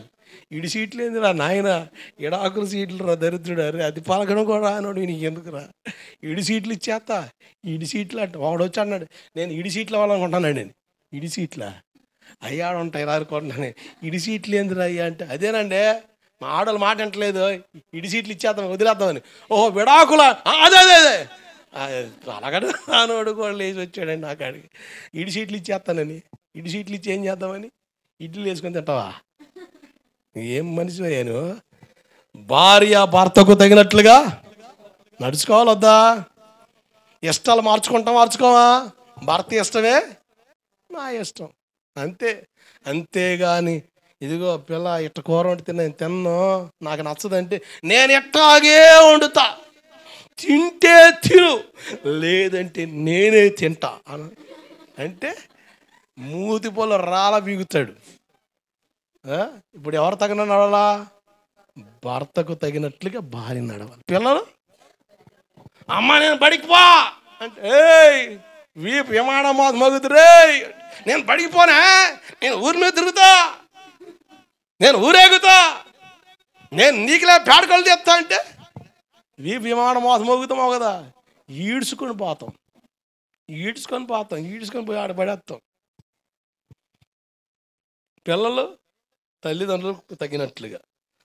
ఇడి సీట్లు ఏంది రా నాయన, ఇడాకుల సీట్లు రా దరిద్రుడు. అరే అది పలకడం కూడా రానోడు నీకు ఎందుకురా? ఇడి సీట్లు ఇచ్చేస్తా. ఇడి సీట్లు అంట. వాడు వచ్చి అన్నాడు, నేను ఇడి సీట్లు అవ్వాలనుకుంటున్నాను. నేను ఇడి సీట్లా అయ్యాడు ఉంటాయి రానుకుంటున్నాను. ఇడి సీట్లు ఏందిరా అయ్యా అంటే, అదేనండి మా ఆడవాళ్ళు మాట వింటలేదు, ఇడి సీట్లు ఇచ్చేద్దాం వదిలేద్దామని. ఓహో విడాకులా? అదే అదే అదే అలాగడు రానోడు కూడా లేచి వచ్చాడండి నా కాడికి. ఇడి సీట్లు ఇచ్చేస్తానని. ఇడి సీట్లు ఇచ్చి ఏం చేద్దామని? ఇడ్లీలు వేసుకొని తింటావా? ఏం మనిషి అయ్యాను? భార్య భర్తకు తగినట్లుగా నడుచుకోవాలి వద్దా? ఇష్టాలు మార్చుకోవా? భర్త ఇష్టమే నా ఇష్టం, అంతే. అంతేగాని ఇదిగో పిల్ల ఇట్ట కూర వండితే నేను తిన్ను, నాకు నచ్చదంటే నేను ఎట్టాగే వండుతా, తింటే తిను లేదంటే నేనే తింటా అంటే మూతి పొల రాళ్ళ బీగుతాడు. ఇప్పుడు ఎవరు తగిన నడవాలా? భర్తకు తగినట్లుగా భార్య నడవాలి. పిల్లలు అమ్మ నేను బడికి పో అంటే వీపు విమానం మగుతురే, నేను బడికి పోనా, నేను ఊరి మీద తిరుగుతా, నేను ఊరేగుతా, నేను నీకులే పేడకలు తెస్తా అంటే వీపు విమానం మోగుతామో కదా, ఈడ్చుకొని పోతాం, ఈడ్చుకొని పోయి ఆడ పడేస్తాం. పిల్లలు తల్లిదండ్రులకు తగినట్లుగా,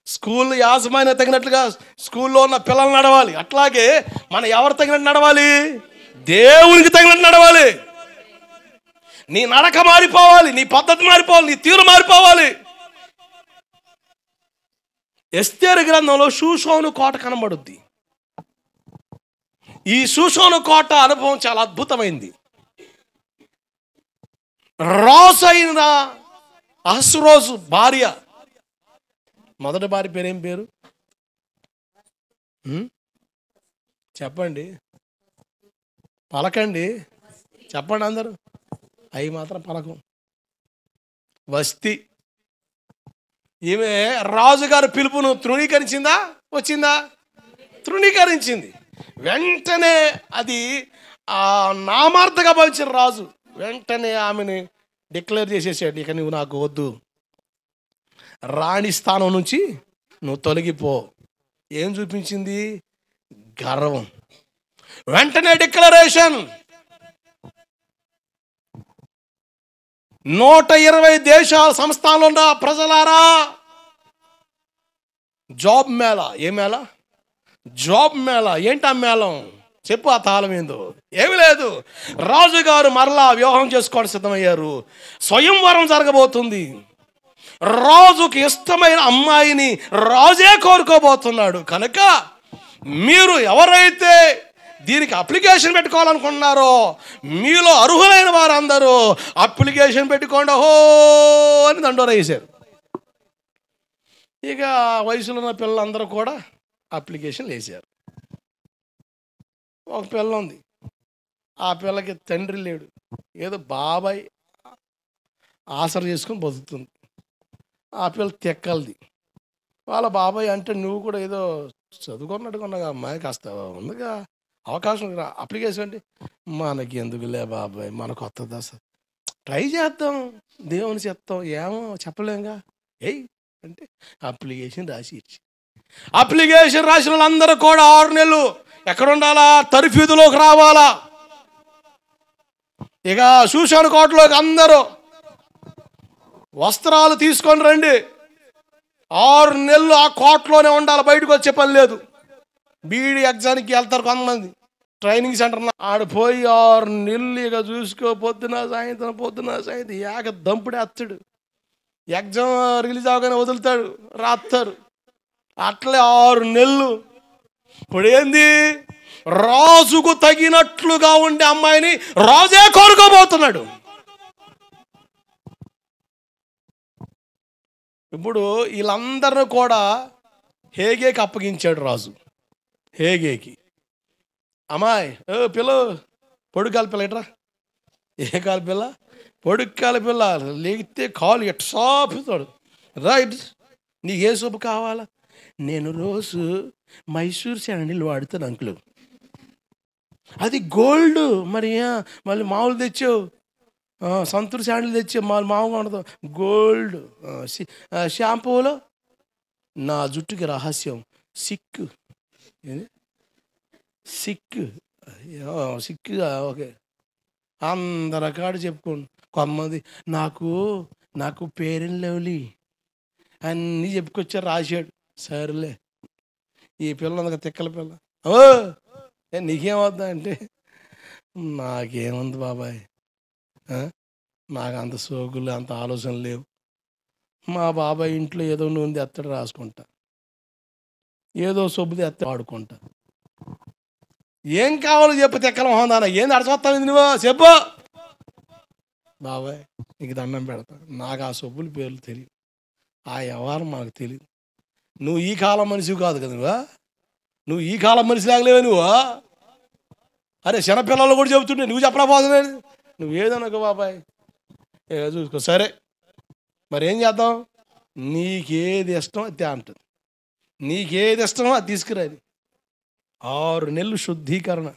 స్కూల్ యాజమాన్యం తగినట్లుగా స్కూల్లో ఉన్న పిల్లలు నడవాలి. అట్లాగే మనం ఎవరు తగినట్టు నడవాలి? దేవునికి తగినట్టు నడవాలి. నీ నడక మారిపోవాలి, నీ పద్ధతి మారిపోవాలి, నీ తీరు మారిపోవాలి. ఎస్తేరు గ్రంథంలో షూషోను కోట కనబడుద్ది. ఈ షూషోను కోట అనుభవం చాలా అద్భుతమైంది. రాజు అయిన అహస్వేరోషు భార్య, మొదటి భార్య పేరేం పేరు చెప్పండి, పలకండి, చెప్పండి అందరూ. అవి మాత్రం పలకం. వస్తి. ఈమె రాజుగారి పిలుపును తృణీకరించిందా? వచ్చిందా? తృణీకరించింది. వెంటనే అది నామార్థంగా భావించిన రాజు వెంటనే ఆమెని డిక్లేర్ చేసేసాడు, ఇక నువ్వు నాకు వద్దు, రాణి స్థానం నుంచి నువ్వు తొలగిపో. ఏం చూపించింది? గర్వం. వెంటనే డిక్లరేషన్. 120 దేశాల సంస్థానంలో ఉన్న ప్రజలారా, జాబ్ మేళా. ఏ మేళా? జాబ్ మేళా. ఏంటి ఆ మేళం? చెప్పు. ఆ తాళం ఏందో? ఏమి లేదు. రాజుగారు మరలా వివాహం చేసుకోవడం సిద్ధమయ్యారు. స్వయంవరం జరగబోతుంది. రాజుకి ఇష్టమైన అమ్మాయిని రాజే కోరుకోబోతున్నాడు. కనుక మీరు ఎవరైతే దీనికి అప్లికేషన్ పెట్టుకోవాలనుకున్నారో మీలో అర్హులైన వారందరూ అప్లికేషన్ పెట్టుకోండి హో అని దండోర వేశారు. ఇక వయసులో ఉన్న పిల్లలందరూ కూడా అప్లికేషన్లు వేశారు. ఒక పిల్ల ఉంది, ఆ పిల్లకి తండ్రి లేడు, ఏదో బాబాయ్ ఆసర చేసుకొని బతుకుతుంది. ఆ పిల్ల తెక్కలది. వాళ్ళ బాబాయ్ అంటే నువ్వు కూడా ఏదో చదువుకున్నట్టుకున్నాగా అమ్మాయి కాస్త ఉందిగా అవకాశం అప్లికేషన్ అంటే మనకి ఎందుకులే బాబాయ్ మన కొత్త దశ ట్రై చేద్దాం దేవుని చెప్తాం ఏమో చెప్పలేంగా ఏయ్ అంటే అప్లికేషన్ రాసి ఇచ్చి అప్లికేషన్ రాసిన వాళ్ళందరూ కూడా 6 నెలలు ఎక్కడ ఉండాలా? తర్ఫీదులోకి రావాలా. ఇక శూషాను కోటలోకి అందరూ వస్త్రాలు తీసుకొని రండి. 6 నెలలు ఆ కోటలోనే ఉండాలి, బయటకు వచ్చే పని లేదు. బీఈడి ఎగ్జామ్కి వెళ్తారు కొంతమంది, ట్రైనింగ్ సెంటర్ ఆడిపోయి 6 నెలలు ఇక చూసుకో, పొద్దున సాయంత్రం ఏక దంపుడే అత్తడు. ఎగ్జామ్ రిలీజ్ అవగానే వదులుతాడు, రాస్తారు. అట్లే 6 నెలలు. ఇప్పుడు ఏంది? రాజుకు తగినట్లుగా ఉండే అమ్మాయిని రాజే కోరుకోబోతున్నాడు. ఇప్పుడు వీళ్ళందరినీ కూడా హేగేకి అప్పగించాడు రాజు. హేగేకి అమ్మాయి పిల్ల, పొడుకాల పిల్ల ఎట్రా, ఏ కాల పిల్ల, పొడుకాల పిల్ల, లేగితే కాలు ఎట్ సాపుతాడు. రైట్, నీకు ఏ సోపు కావాలా? నేను రోజు మైసూర్ శాండిల్ వాడుతాను అంకులు. అది గోల్డ్, మరి మళ్ళీ మామూలు తెచ్చావు, సంతూర్ శాండిల్ తెచ్చావు, మామూలుగా ఉండదు, గోల్డ్. షాంపూలో నా జుట్టుకి రహస్యం సిక్కు, సిక్కు ఓకే, అందరు కాడు చెప్పుకోండి. కొంతమంది నాకు పేరెన్ లెవలి అన్నీ చెప్పుకొచ్చారు, రాశాడు. సరేలే, ఈ పిల్ల ఉంది తిక్కల పిల్ల, నీకేమవుద్దా అంటే నాకేముంది బాబాయ్, నాకు అంత సోకులు అంత ఆలోచనలు లేవు. మా బాబాయ్ ఇంట్లో ఏదో నూనె ఎత్తడు రాసుకుంటా, ఏదో సొబ్బుది ఎత్త వాడుకుంటా. ఏం కావాలో చెప్పు తిక్కల హోందానా, ఏంది అడచొస్తావు నువ్వు చెప్పు. బాబాయ్ నీకు దండం పెడతా, నాకు ఆ సొబ్బుల పేర్లు తెలియదు, ఆ వ్యవహారం మాకు తెలియదు. నువ్వు ఈ కాలం మనిషివి కాదు కదా, నువ్వు ఈ కాలం మనిషి లాగలేవా నువ్వు? అరే చిన్నపిల్లలు కూడా చెబుతుంటే నువ్వు చెప్పలేకపోతున్నాడు. నువ్వు ఏదనకు బాబాయ్ చూసుకో, సరే మరి ఏం చేద్దాం, నీకేది ఇష్టం అది అంటుంది, నీకేది ఇష్టమో అది తీసుకురాది. 6 నెలలు శుద్ధీకరణ,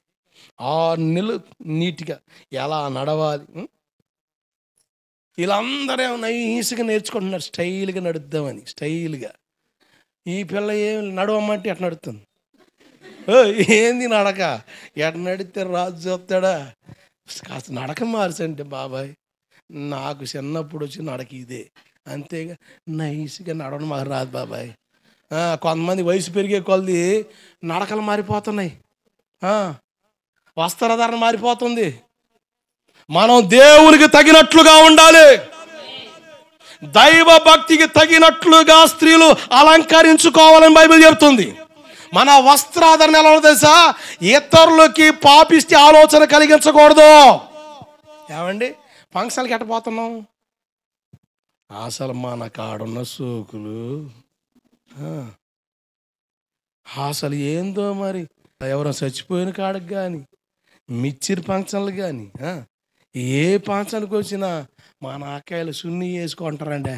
6 నెలలు నీట్గా ఎలా నడవాలి. వీళ్ళందరూ నైస్గా నేర్చుకుంటున్నారు, స్టైల్గా నడుద్దామని. స్టైల్గా ఈ పిల్ల ఏం నడవమంటే ఎట్లా నడుస్తుంది, ఏంది నడక, ఎట నడితే రాజు చెప్తాడా? కాస్త నడక మార్చంటే బాబాయ్, నాకు చిన్నప్పుడు వచ్చి నడక ఇదే, అంతేగా నైస్గా నడవడం మాకు రాదు బాబాయ్. కొంతమంది వయసు పెరిగే కొలది నడకలు మారిపోతున్నాయి, వస్త్రధారణ మారిపోతుంది. మనం దేవునికి తగినట్లుగా ఉండాలి, దైవ భక్తికి తగినట్లుగా స్త్రీలు అలంకరించుకోవాలని బైబిల్ చెబుతుంది. మన వస్త్రాధరణ ఎలా తెలుసా? ఇతరులకి పాపిష్టి ఆలోచన కలిగించకూడదు. ఏమండి ఫంక్షన్కి ఎట్టపోతున్నాం, అసలు మన కాడున్న సోకులు అసలు ఏందో మరి, ఎవరో చచ్చిపోయిన కాడకి కానీ, మిచ్చిరి ఫంక్షన్లు కానీ, ఏ ఫంక్షన్కి వచ్చినా మా నాకాయలు సున్ని వేసుకుంటారండి.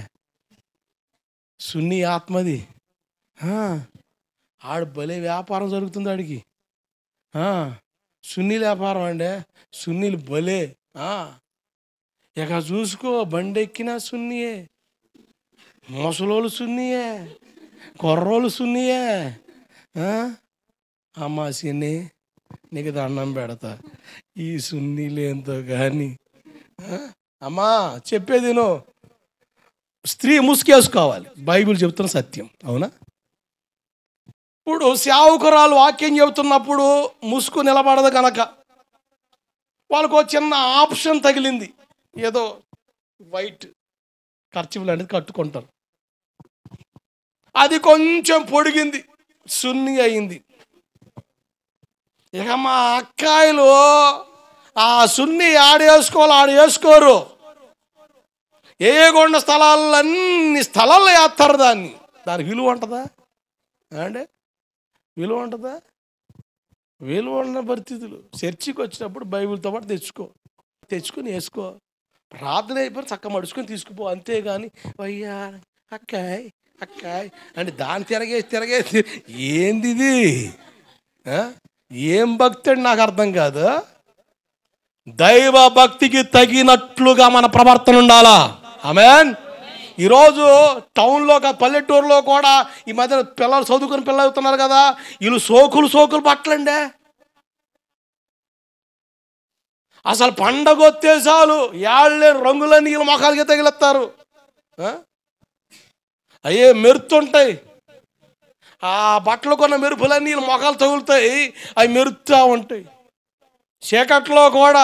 సున్ని ఆత్మది, ఆడు భలే వ్యాపారం జరుగుతుంది ఆడికి, సున్నీల వ్యాపారం అండి, సున్నీలు భలే. ఇక చూసుకో, బండి ఎక్కినా సున్నియే, ముసలోళ్ళు సున్నియే, కుర్రోళ్ళు సున్నియే. అమ్మా సిన్ని నీకు దండం పెడతా, ఈ సున్నీలేంతో కానీ అమ్మా చెప్పేది నువ్వు, స్త్రీ ముసుకేసుకోవాలి, బైబిల్ చెబుతున్న సత్యం, అవునా? ఇప్పుడు సేవకురాలు వాక్యం చెబుతున్నప్పుడు ముసుగు నిలబడదు కనుక వాళ్ళకు చిన్న ఆప్షన్ తగిలింది, ఏదో వైట్ కర్చీఫ్ లాంటిది కట్టుకుంటారు, అది కొంచెం పొడిగింది, సున్ని అయింది. ఇక మా అక్కాయిలు ఆ సున్ని ఆడేసుకోరు, ఏ కొండ స్థలాల్లో అన్ని స్థలాల్లో వేస్తారు దాన్ని. దానికి విలువ ఉంటుందా అంటే? విలువ ఉంటుందా? విలువ ఉన్న పరిస్థితులు. చర్చికి వచ్చినప్పుడు బైబిల్తో పాటు తెచ్చుకొని వేసుకో, ప్రార్థన అయిపోయి చక్క మడుచుకొని తీసుకుపో, అంతేగాని అయ్యా అక్కాయ్ అక్క అంటే దాన్ని తిరగేసి ఏంది ఇది? ఏం భక్తి అని నాకు అర్థం కాదు. దైవ భక్తికి తగినట్లుగా మన ప్రవర్తన ఉండాలా. ఆమేన్. ఈరోజు టౌన్లో పల్లెటూరులో కూడా ఈ మధ్య పిల్లలు చదువుకుని పిల్లలు అవుతున్నారు కదా, వీళ్ళు సోకులు బట్టలండి. అసలు పండగ వచ్చేసాలు ఏళ్ళే రంగులన్నీ వీళ్ళు మొఖాలకి తగిలిస్తారు. అయ్యే మెరుతుంటాయి, ఆ బట్టలు కొన్న మెరుపులన్నీ వీళ్ళు మొఖాలు తగులుతాయి, అవి మెరుస్తూ ఉంటాయి. చీకట్లో కూడా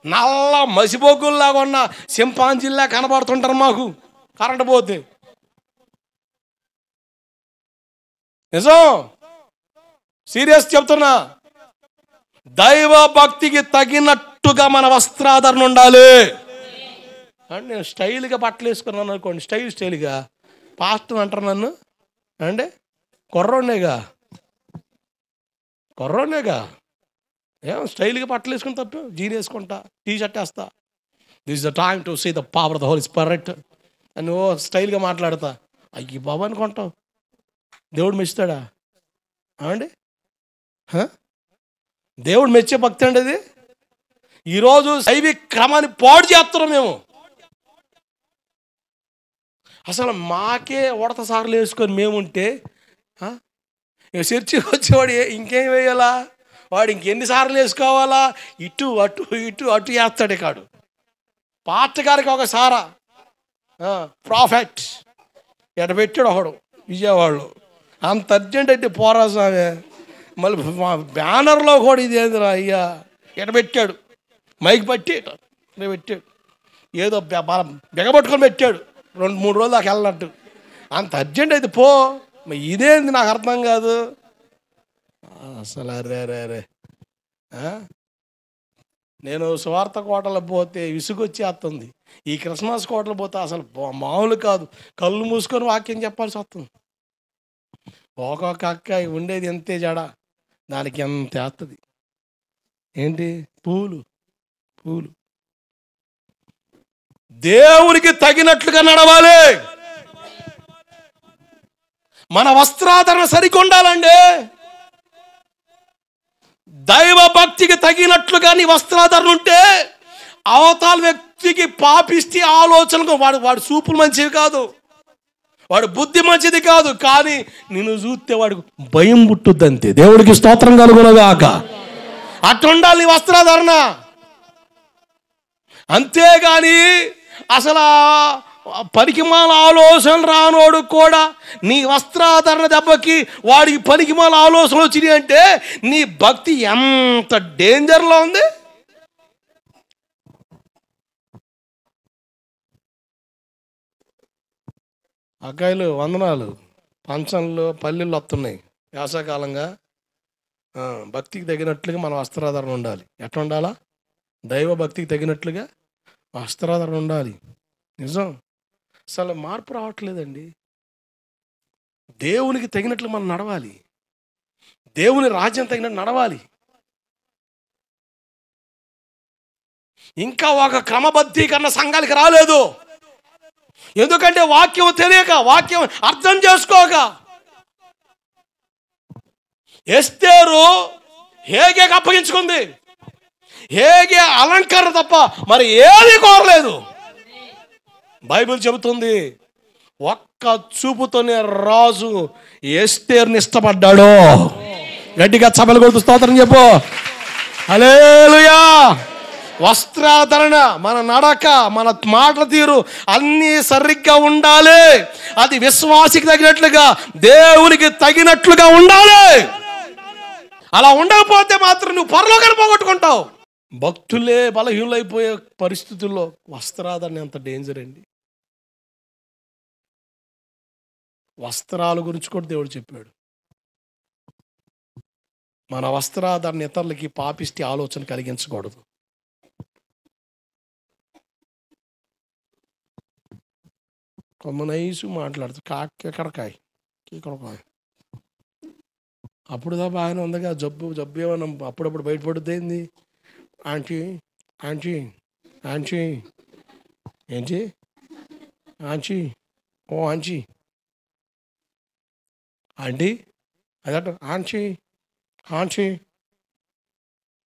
నల్ల మసిబొగ్గుల్లాగా ఉన్న సింపాంజీల్లా కనబడుతుంటారు మాకు కరెంట్ పోతే. నిజం, సీరియస్ చెప్తున్నా. దైవ భక్తికి తగినట్టుగా మన వస్త్రాధరణ ఉండాలి. అంటే నేను స్టైల్గా బట్టలు వేసుకున్నాను అనుకోండి, స్టైల్గా పాస్టర్ అంటారు నన్ను. అంటే కుర్రోనేగా ఏం స్టైల్గా బట్టలు వేసుకుని తప్ప, జీన్ వేసుకుంటా, టీ షర్ట్ వేస్తా. This is the time to see the power of the Holy Spirit అని స్టైల్గా మాట్లాడతా. అయ్యి బాబు అనుకుంటావు, దేవుడు మెచ్చుతాడా అండి? దేవుడు మెచ్చే భక్తి అండి అది. ఈరోజు దైవిక క్రమాన్ని పాడు చేస్తున్నాం మేము. అసలు మాకే ఉడత సార్లు వేసుకొని మేముంటే చర్చికి వచ్చేవాడు ఇంకేం వేయాలా, వాడు ఇంకెన్నిసార్లు వేసుకోవాలా, ఇటు అటు వేస్తాడే కాడు. పాస్టర్ గారికి ఒక సారా ప్రాఫిట్ ఎట పెట్టాడు ఒకడు విజయవాడలో. అంత అర్జెంట్ అయితే పోరాసామే. మళ్ళీ బ్యానర్లో కూడా ఇది ఏందిరా అయ్యా ఎట పెట్టాడు, మైక్ పట్టి ఇట పెట్టాడు, ఏదో బెగబట్టుకొని పెట్టాడు. 2-3 రోజులు దాకా వెళ్ళినట్టు. అంత అర్జెంట్ అయితే పో. ఇదేంది నాకు అర్థం కాదు అసలు. అరే నేను సువార్త కోటలో పోతే విసుగొచ్చేస్తుంది. ఈ క్రిస్మస్ కోటలో పోతే అసలు మామూలు కాదు, కళ్ళు మూసుకొని వాక్యం చెప్పాల్సి వస్తుంది. ఒక్కొక్క అక్క ఉండేది ఎంతే జడ, దానికి ఎంత వేస్తుంది. ఏంటి పూలు దేవునికి తగినట్లుగా నడవాలి. మన వస్త్రాధరణ సరిగ్గా ఉండాలండి. దైవ భక్తికి తగినట్లుగా నీ వస్త్రాధరణ ఉంటే అవతల వ్యక్తికి పాపిష్టి ఆలోచనకు వాడు చూపులు మంచివి కాదు, వాడు బుద్ధి మంచిది కాదు, కానీ నిన్ను చూస్తే వాడికి భయం పుట్టుద్దంతే. దేవుడికి స్తోత్రం కలుగునగాక. అట్టుండాలి నీ వస్త్రాధరణ. అంతేగాని అసలు పనికిమాల ఆలోచన రానోడు కూడా నీ వస్త్రాధరణ దెబ్బకి వాడికి పనికిమాల ఆలోచనలు వచ్చినాయి అంటే నీ భక్తి ఎంత డేంజర్లో ఉంది. అక్కాయిలు వందనాలు, పంచంలు పల్లెళ్ళు వస్తున్నాయి వేసవకాలంగా. భక్తికి తగినట్లుగా మన వస్త్రాధరణ ఉండాలి. ఎట్లా ఉండాలా? దైవ భక్తికి తగినట్లుగా వస్త్రాధరణ ఉండాలి. నిజం, అసలు మార్పు రావట్లేదండి. దేవునికి తగినట్లు మనం నడవాలి, దేవుని రాజ్యం తగినట్టు నడవాలి. ఇంకా ఒక క్రమబద్ధీకరణ సంఘానికి రాలేదు. ఎందుకంటే వాక్యం తెలియక, వాక్యం అర్థం చేసుకోక. ఎస్తేరు హేగేకి అప్పగించుకుంది. హేగే అలంకరణ తప్ప మరి ఏది కోరలేదు. బైబిల్ చెబుతుంది ఒక్క చూపుతోనే రాజు ఎస్తేరుని ఇష్టపడ్డాడు. గట్టిగా చప్పలు కొడుతూ స్తోత్రం చెప్పు. హల్లెలూయా. వస్త్రాధరణ, మన నడక, మన మాటల తీరు అన్నీ సరిగ్గా ఉండాలి. అది విశ్వాసికి తగినట్లుగా, దేవునికి తగినట్లుగా ఉండాలి. అలా ఉండకపోతే మాత్రం నువ్వు పరలోకాన్ని పోగొట్టుకుంటావు. భక్తులే బలహీనులైపోయే పరిస్థితుల్లో వస్త్రాధరణ ఎంత డేంజర్ అండి. వస్త్రాల గురించి కూడా దేవుడు చెప్పాడు. మన వస్త్రాధరణ ఇతరులకి పాపిష్టి ఆలోచన కలిగించకూడదు. కొమ్మనైసు మాట్లాడుతూ కాకెక్కడకాయ అప్పుడు దా బాగానే ఉందిగా. జబ్బు ఏమన్నా అప్పుడప్పుడు బయటపడుద్ది. ఏంది ఆంటీ ఆంటీ ఆంటీ ఏంటి ఆంటీ, ఓ ఆంటీ ఆంటీ అదట ఆంటీ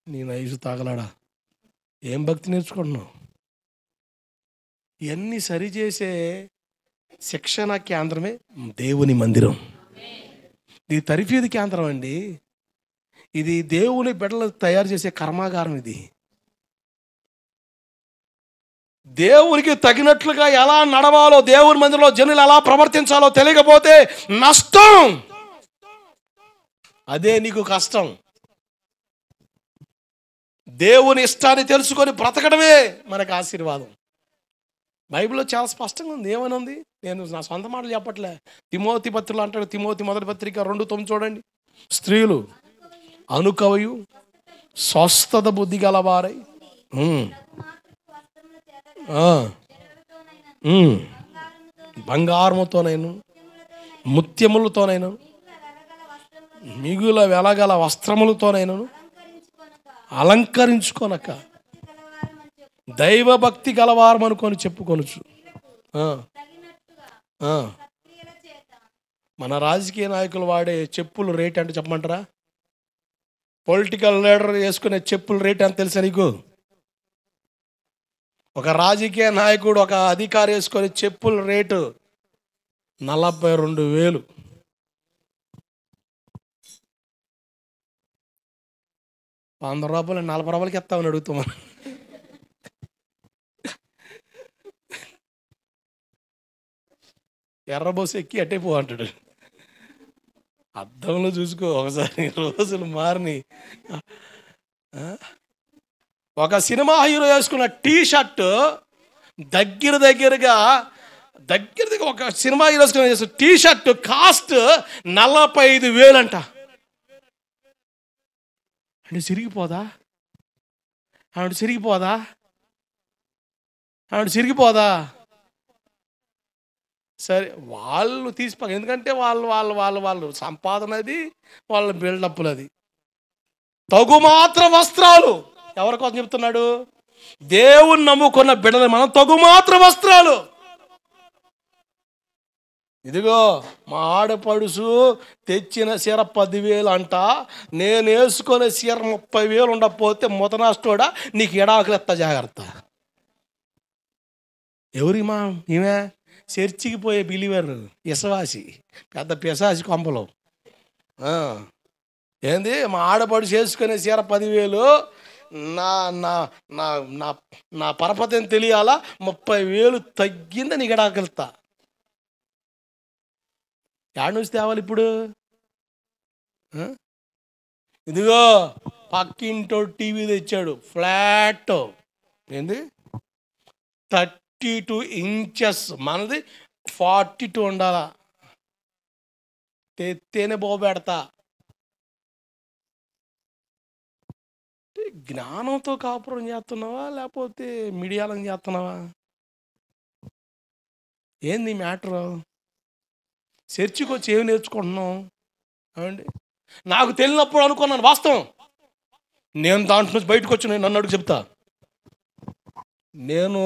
నేను ఐసు తాగలాడా, ఏం భక్తి నేర్చుకుంటున్నావు? ఇవన్నీ సరిచేసే శిక్షణ కేంద్రమే దేవుని మందిరం. ఇది తరఫీదు కేంద్రం అండి. ఇది దేవుని బిడ్డలు తయారు చేసే కర్మాగారం. ఇది దేవునికి తగినట్లుగా ఎలా నడవాలో, దేవుని మందిరంలో జనులు ఎలా ప్రవర్తించాలో తెలియకపోతే నష్టం. అదే నీకు కష్టం. దేవుని ఇష్టాన్ని తెలుసుకొని బ్రతకడమే మనకు ఆశీర్వాదం. బైబిల్లో చాలా స్పష్టంగా ఉంది. ఏమని ఉంది? నేను నా సొంత మాటలు చెప్పట్లే. తిమోతి పత్రికలో అంటాడు, తిమోతి మొదటి పత్రిక 2:9 చూడండి. స్త్రీలు అనుకవయు స్వస్థత బుద్ధి గలవారై బంగారముతోనైనా ముత్యములతోనైనా మిగుల వెలగల వస్త్రములతోనైనా అలంకరించుకొనక దైవభక్తి గలవారం అనుకొని చెప్పుకొనొచ్చు. మన రాజకీయ నాయకులు వాడే చెప్పులు రేట్ అంటే చెప్పమంటారా? పొలిటికల్ లీడర్ వేసుకునే చెప్పుల రేట్ అని తెలుసా నీకు? ఒక రాజకీయ నాయకుడు, ఒక అధికారి వేసుకునే చెప్పుల రేటు 42,000. ₹100 ₹40 ఇస్తామని అడుగుతాం. ఎర్రబోసు ఎక్కి అట్టే పో అంటాడు. అద్దంలో చూసుకో ఒకసారి, రోజులు మారిని. ఒక సినిమా హీరో వేసుకున్న టీ షర్ట్ దగ్గరగా ఒక సినిమా హీరో వేసుకున్న టీ షర్ట్ కాస్ట్ 45,000 అంట. అంటే సిరిగిపోదా? సరే, వాళ్ళు తీసిపో, ఎందుకంటే వాళ్ళు సంపాదన అది, వాళ్ళ బిల్డప్లు అది. తగు మాత్ర వస్త్రాలు ఎవరి కోసం చెప్తున్నాడు? దేవుని నమ్ముకున్న బిడ్డలు మనం తగు మాత్ర వస్త్రాలు. ఇదిగో మా ఆడపడుసు తెచ్చిన చీర 10,000 అంట, నేను వేసుకునే చీర 30,000 ఉండకపోతే మొదనాష్టోడా నీకు ఎడాకులు ఎత్తా, జాగ్రత్త. ఎవరి ఈమె చర్చికి పోయే బిలీవర్, ఇసవాసి, పెద్ద పిశాసి కొంపలు. ఏంది మా ఆడపడు చేసుకునే చీర 10,000, నా నా నా నా నా పరపతిని తెలియాలా, 30,000 తగ్గింది నీకు ఎడాకెళ్తా. యాడ్ నుంచి తేవాలి ఇప్పుడు? ఇదిగో పక్కింటో టీవీ తెచ్చాడు, ఫ్లాట్. ఏంది 32 ఇంచెస్, మనది 42 ఉండాలా. తెత్తేనే బోబెడతా. జ్ఞానంతో కాపురం చేస్తున్నావా లేకపోతే మీడియాలం చేస్తున్నావా? ఏంది మ్యాటరు? చర్చికి వచ్చి ఏమి నేర్చుకుంటున్నాం? ఏమండి, నాకు తెలియనప్పుడు అనుకున్నాను, వాస్తవం. నేను దాంట్లో నుంచి బయటకు వచ్చి నన్ను అడుగు చెప్తా. నేను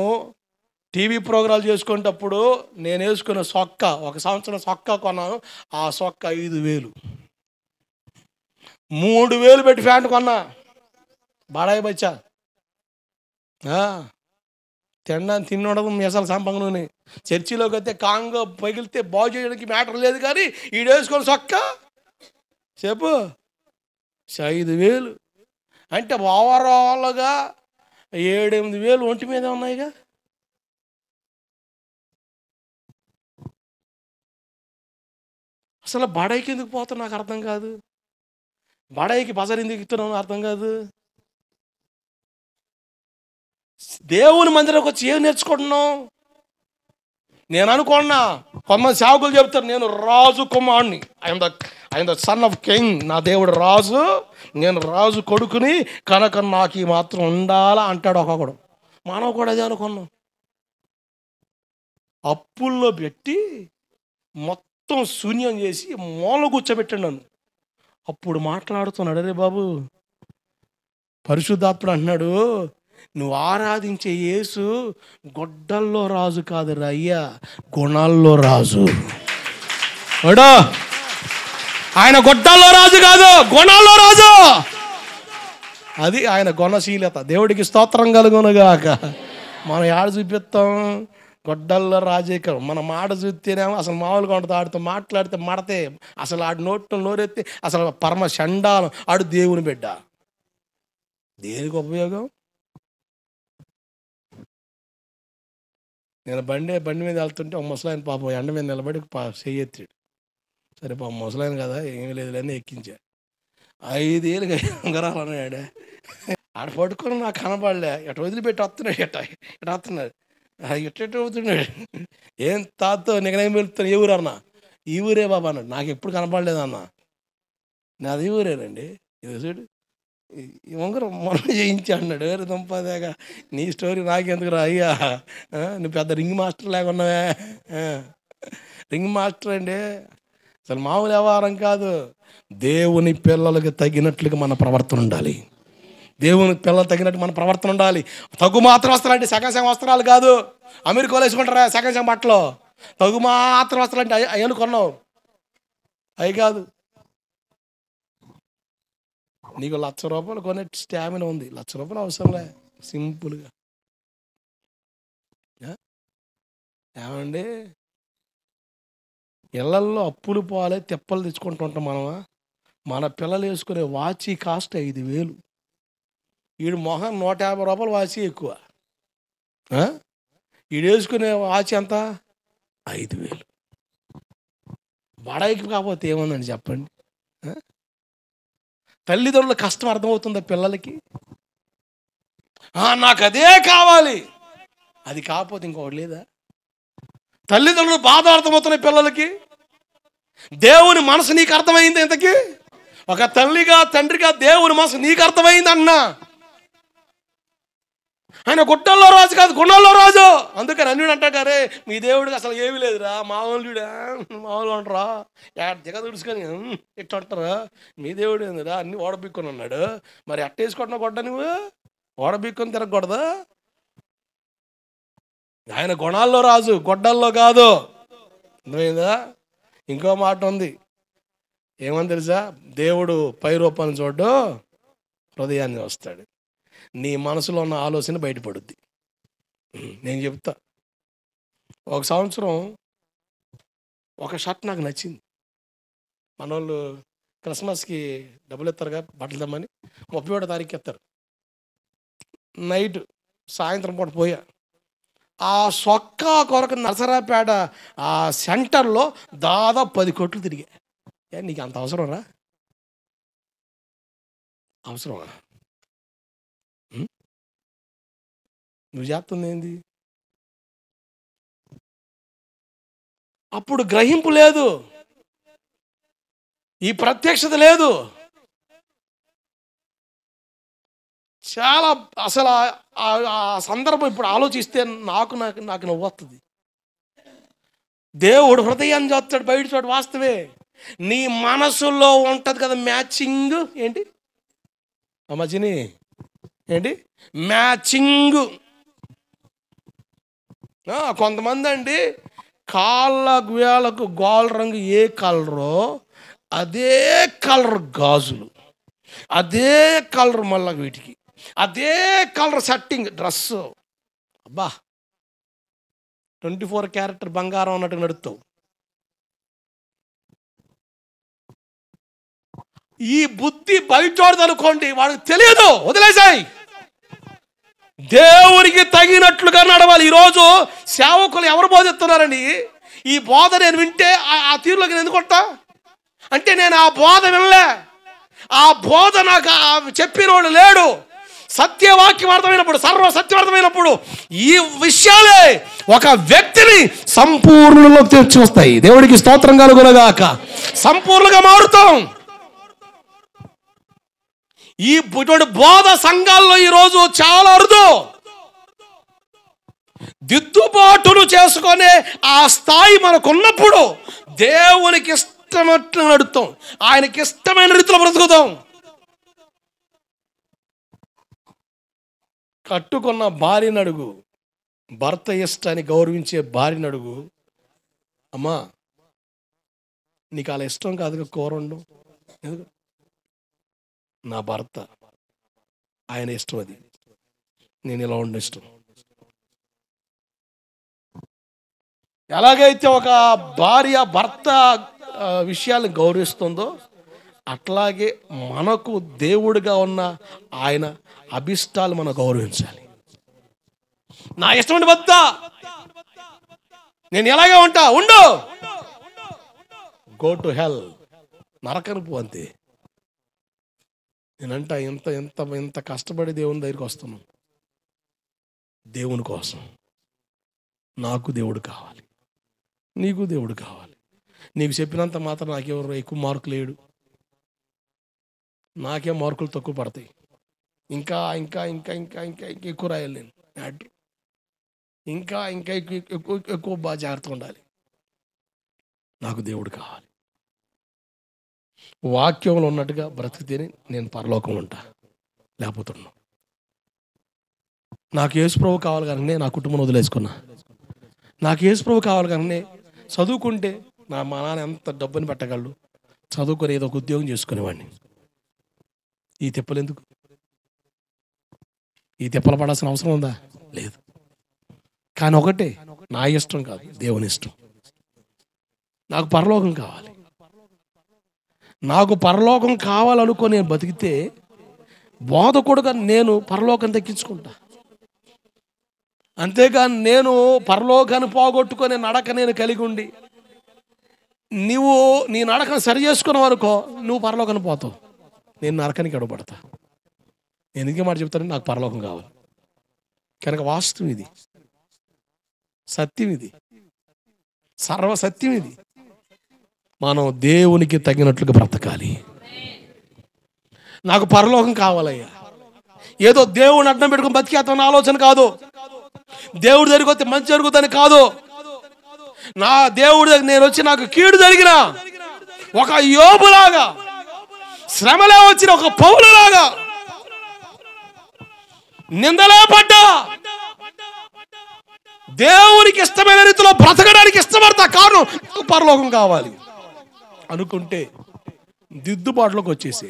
టీవీ ప్రోగ్రాలు చేసుకునేటప్పుడు నేను వేసుకున్న సొక్క, 1 సంవత్సరం సొక్క కొన్నాను. ఆ సొక్క 5,000. 3,000 పెట్టి ఫ్యాంట్ కొన్నా, బాడాయి బచ్చా. తినడానికి తిన్నడదు మీసాలు సంపంగనూని. చర్చిలోకి అయితే కాంగో పగిలితే బాగు చేయడానికి మ్యాటర్ లేదు, కానీ ఈడేసుకొని సొక్క చెప్పు 5,000 అంటే ఓవరాల్గా 7-8,000 ఒంటి మీద ఉన్నాయిగా. అసలు బడాయికి ఎందుకు పోతావు నాకు అర్థం కాదు. బడాయికి బజార్ ఎందుకు ఎక్కుతున్నావు అర్థం కాదు. దేవుని మందిరంకి వచ్చి ఏం నేర్చుకుంటున్నావు? నేను అనుకున్నా, కొంతమంది సేవకులు చెప్తారు, నేను రాజు కుమారుని, I'm the son of king, నా దేవుడు రాజు, నేను రాజు కొడుకుని, కనుక నాకు ఈ మాత్రం ఉండాలా అంటాడు ఒక్కొక్కడు. మనం కూడా అదే అనుకున్నాం. అప్పుల్లో పెట్టి మొత్తం శూన్యం చేసి మూల కూర్చోబెట్టాడు నన్ను. అప్పుడు మాట్లాడుతున్నాడు, అరే బాబు, పరిశుద్ధాత్ముడు అంటున్నాడు, నువ్వు ఆరాధించే యేసు గొడ్డల్లో రాజు కాదు అయ్యా, గుణాల్లో రాజు. అడా ఆయన గొడ్డల్లో రాజు కాదు, గుణాల్లో రాజు. అది ఆయన గుణశీలత. దేవుడికి స్తోత్రం కలుగునుగాక. మనం ఏడ చూపిస్తాం? గొడ్డల్లో రాజకీయం. మన మాట చూస్తేనేమో అసలు మామూలుగా ఉంటుంది. ఆడితో మాట్లాడితే మడతే, అసలు ఆడి నోరెత్తి అసలు పరమ చండాలం. ఆడు దేవుని బిడ్డ. దేనికి ఉపయోగం? నేను బండి మీద వెళ్తుంటే ఒక ముసలాయన పాపం ఎండ మీద నిలబడి చెయ్యెత్తాడు. సరే పాపం ముసలాయన కదా, ఏమీ లేదులేని ఎక్కించా. 5 ఏళ్ళుగా ఉంగరాలు అన్నాడు. ఆడ పట్టుకొని నాకు కనపడలే. ఎట వదిలిపెట్టి వస్తున్నాడు, ఎట వస్తున్నాడు, ఎట్ట అవుతున్నాడు. ఏం తాతో నిగనేం వెళ్తాను, ఏ ఊరు అన్నా? ఈ ఊరే బాబా అన్నాడు. నాకు ఎప్పుడు కనపడలేదన్నా. నాది ఈ ఊరేనండి. ఇది చూడు, ఈ ఉంగరం మొన్న చేయించి అన్నాడు. వేరే దుంపదేగా నీ స్టోరీ నాకెందుకు రా అయ్యా, నువ్వు పెద్ద రింగ్ మాస్టర్ లాగా ఉన్నావే. రింగ్ మాస్టర్ అండి, అసలు మామూలు వ్యవహారం కాదు. దేవుని పిల్లలకు తగినట్లుగా మన ప్రవర్తన ఉండాలి. దేవుని పిల్లలు తగినట్టు మన ప్రవర్తన ఉండాలి. తగు మాత్రం వస్త్రాలు అంటే సగం వస్త్రాలు కాదు. అమెరికాలో వేసుకుంటారా సగం బట్టలు? తగు మాత్రం వస్త్రాలు అంటే అయ్యను కొన్నావు, అవి కాదు. నీకు ₹1,00,000 కొనే స్టామినా ఉంది, ₹1,00,000 అవసరంలే. సింపుల్గా ఏమండి, ఇళ్లల్లో అప్పులు పోలే తిప్పలు తెచ్చుకుంటూ ఉంటాం మనమా. మన పిల్లలు వేసుకునే వాచి కాస్ట్ 5,000. వీడు మొహం ₹150 వాచి ఎక్కువ. వీడు వేసుకునే వాచి ఎంత? 5,000. బడాయికి కాకపోతే ఏముందండి చెప్పండి? తల్లిదండ్రుల కష్టం అర్థమవుతుందా పిల్లలకి? నాకు అదే కావాలి, అది కాకపోతే ఇంకొకటి లేదా? తల్లిదండ్రులు బాధ అర్థమవుతున్నాయి పిల్లలకి. దేవుని మనసు నీకు అర్థమైంది ఇంతకీ? ఒక తల్లిగా తండ్రిగా దేవుని మనసు నీకు అర్థమైంది అన్నా. ఆయన గుట్టల్లో రాజు కాదు, గుణాల్లో రాజు. అందుకని అన్యుడు అంటారే, మీ దేవుడికి అసలు ఏమీ లేదురా, మామూలుడా, మామూలు అంటారా, దిగ తుడుచుకొని ఇట్లా అంటారా, మీ దేవుడు ఏందిరా అన్ని ఓడబిక్కొని అన్నాడు. మరి అట్టేసుకుంటున్నావు గొడ్డ, నువ్వు ఓడబిక్కొని తిరగకూడదా? ఆయన గుణాల్లో రాజు, గొడ్డల్లో కాదు. అర్థమైందా? ఇంకో మాట ఉంది, ఏమని తెలుసా? దేవుడు పై రూపాన్ని చూడ్డు, హృదయాన్ని వస్తాడు. నీ మనసులో ఉన్న ఆలోచన బయటపడుద్ది. నేను చెప్తా, ఒక సంవత్సరం ఒక షర్ట్ నాకు నచ్చింది. మన వాళ్ళు క్రిస్మస్కి డబ్బులు ఇస్తారుగా బట్టలు తెమ్మని, 31వ తారీఖు ఇస్తారు. నైట్ సాయంత్రం పూట పోయా. ఆ సొక్కా కొరకు నరసరాపేట ఆ సెంటర్లో దాదాపు 10 కోట్లు తిరిగా. నీకు అంత అవసరం రా? అవసరమా? నువ్వు చేస్తుంది ఏంది? అప్పుడు గ్రహింపు లేదు, ఈ ప్రత్యక్షత లేదు. చాలా అసలు ఆ సందర్భం ఇప్పుడు ఆలోచిస్తే నాకు నవ్వు వస్తుంది. దేవుడు హృదయాన్ని చూస్తాడు, బయట చోటు వాస్తవే. నీ మనసులో ఉంటుంది కదా మ్యాచింగ్. ఏంటి అమ్మాజిని? ఏంటి మ్యాచింగ్? కొంతమంది అండి కాళ్ళ వేళ్ళకు గోల్ రంగు ఏ కలరో అదే కలర్ గాజులు, అదే కలర్ మళ్ళా వీటికి అదే కలర్ సెట్టింగ్ డ్రెస్సు. అబ్బా 24 క్యారెక్టర్ బంగారం అన్నట్టు నడుస్తావు. ఈ బుద్ధి బయటోడదు అనుకోండి, వాడికి తెలియదు, వదిలేసాయి. దేవునికి తగినట్లుగా నడవాలి. ఈరోజు సేవకులు ఎవరు బోధిస్తున్నారని ఈ బోధ నేను వింటే ఆ తీరులోకి నేను ఎందుకుంటా అంటే, నేను ఆ బోధ వినలే, ఆ బోధ నాకు చెప్పినోడు లేడు. సత్యవాక్యం అర్థమైనప్పుడు, సర్వ సత్యం అర్థమైనప్పుడు ఈ విషయాలే ఒక వ్యక్తిని సంపూర్ణలోకి తెచ్చి వస్తాయి. దేవుడికి స్తోత్రం కలుగునగాక. సంపూర్ణంగా మారుతాం. ఇటువంటి బోధ సంఘాల్లో ఈరోజు చాలా అరుదు. దిద్దుబాటులు చేసుకునే ఆ స్థాయి మనకున్నప్పుడు దేవునికి ఇష్టమట్లు నడుతాం, ఆయనకి ఇష్టమైన రీతిలో బ్రతుకుతాం. కట్టుకున్న భార్యను అడుగు, భర్త ఇష్టాన్ని గౌరవించే భార్యను అడుగు, అమ్మా నీకు అలా ఇష్టం కాదుగా కూర వండు, ఎందుకు? నా భర్త ఆయన ఇష్టం, అది నేను ఇలా ఉండ ఇష్టం. ఎలాగైతే ఒక భార్య భర్త విషయాలను గౌరవిస్తుందో అట్లాగే మనకు దేవుడిగా ఉన్న ఆయన అభిష్టాలు మనం గౌరవించాలి. నా ఇష్టం భర్త, నేను ఎలాగే ఉంటా, ఉండు, గో టు హెల్, నరకను పో అంతే. నేనంట ఇంత ఇంత ఇంత కష్టపడి దేవుని దగ్గరికి వస్తున్నాం దేవుని కోసం. నాకు దేవుడు కావాలి, నీకు దేవుడు కావాలి. నీకు చెప్పినంత మాత్రం నాకెవరు ఎక్కువ మార్కులు లేడు, నాకే మార్కులు తక్కువ పడతాయి. ఇంకా ఇంకా ఇంకా ఇంకా ఇంకా ఇంకా ఎక్కువ రాయాలి నేను మ్యాటర్, ఇంకా ఇంకా ఎక్కువ ఎక్కువ బాగా జాగ్రత్తగా ఉండాలి. నాకు దేవుడు కావాలి. వాక్యంలో ఉన్నట్టుగా బ్రతికితేనే నేను పరలోకంలో ఉంటా, లేకపోతే ఉన్నాను. నాకు యేసుప్రభు కావాలి కానీ నా కుటుంబం వదిలేసుకున్నా. నాకు యేసుప్రభు కావాలి కానీ చదువుకుంటే మా నాన్న ఎంత డబ్బుని పెట్టగలడు, చదువుకొని ఏదో ఒక ఉద్యోగం చేసుకునేవాడిని. ఈ తిప్పలు ఎందుకు? ఈ తిప్పలు పడాల్సిన అవసరం ఉందా? లేదు. కానీ ఒకటే, నా ఇష్టం కాదు, దేవుని ఇష్టం. నాకు పరలోకం కావాలి. నాకు పరలోకం కావాలనుకో నేను బతికితే బోధకుడుగా నేను పరలోకం దక్కించుకుంటా. అంతేగాని నేను పరలోకాన్ని పోగొట్టుకొని నడక నేను కలిగి ఉండి నువ్వు నీ నడకను సరి చేసుకున్నావు అనుకో, నువ్వు పరలోకాన్ని పోతావు, నేను నరకానికి అడుగుపడతా. ఎందుకే మాట చెప్తాను, నాకు పరలోకం కావాలి. కనుక వాస్తవం ఇది, సత్యం ఇది, సర్వసత్యం ఇది. మనం దేవునికి తగినట్లుగా బ్రతకాలి. నాకు పరలోకం కావాలయ్యా, ఏదో దేవుని అడ్డం పెట్టుకుని బతికేస్తామన్న ఆలోచన కాదు. దేవుడి దగ్గరికి వస్తే మంచి జరుగుతుందని కాదు. నా దేవుడి దగ్గర నేను వచ్చి నాకు కీడు జరిగిన ఒక యోబులాగా, శ్రమలే వచ్చిన ఒక పౌలులాగా, నిందలే పడ్డా దేవునికి ఇష్టమైన రీతిలో బ్రతకడానికి ఇష్టపడతా. కారణం పరలోకం కావాలి అనుకుంటే దిద్దుబాటులోకి వచ్చేసి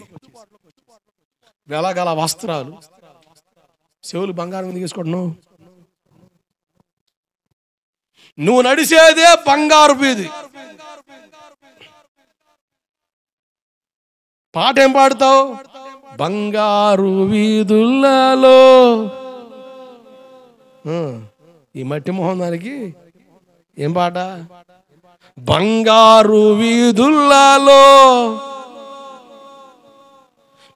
వెలగల వస్త్రాలు, చెవులు బంగారం తీసుకుంటున్నావు, నువ్వు నడిచేదే బంగారు వీధి. పాట ఏం పాడతావు? బంగారు వీధులలో, ఈ మట్టి మొహం దానికి ఏం పాట? బంగారు వీధులలో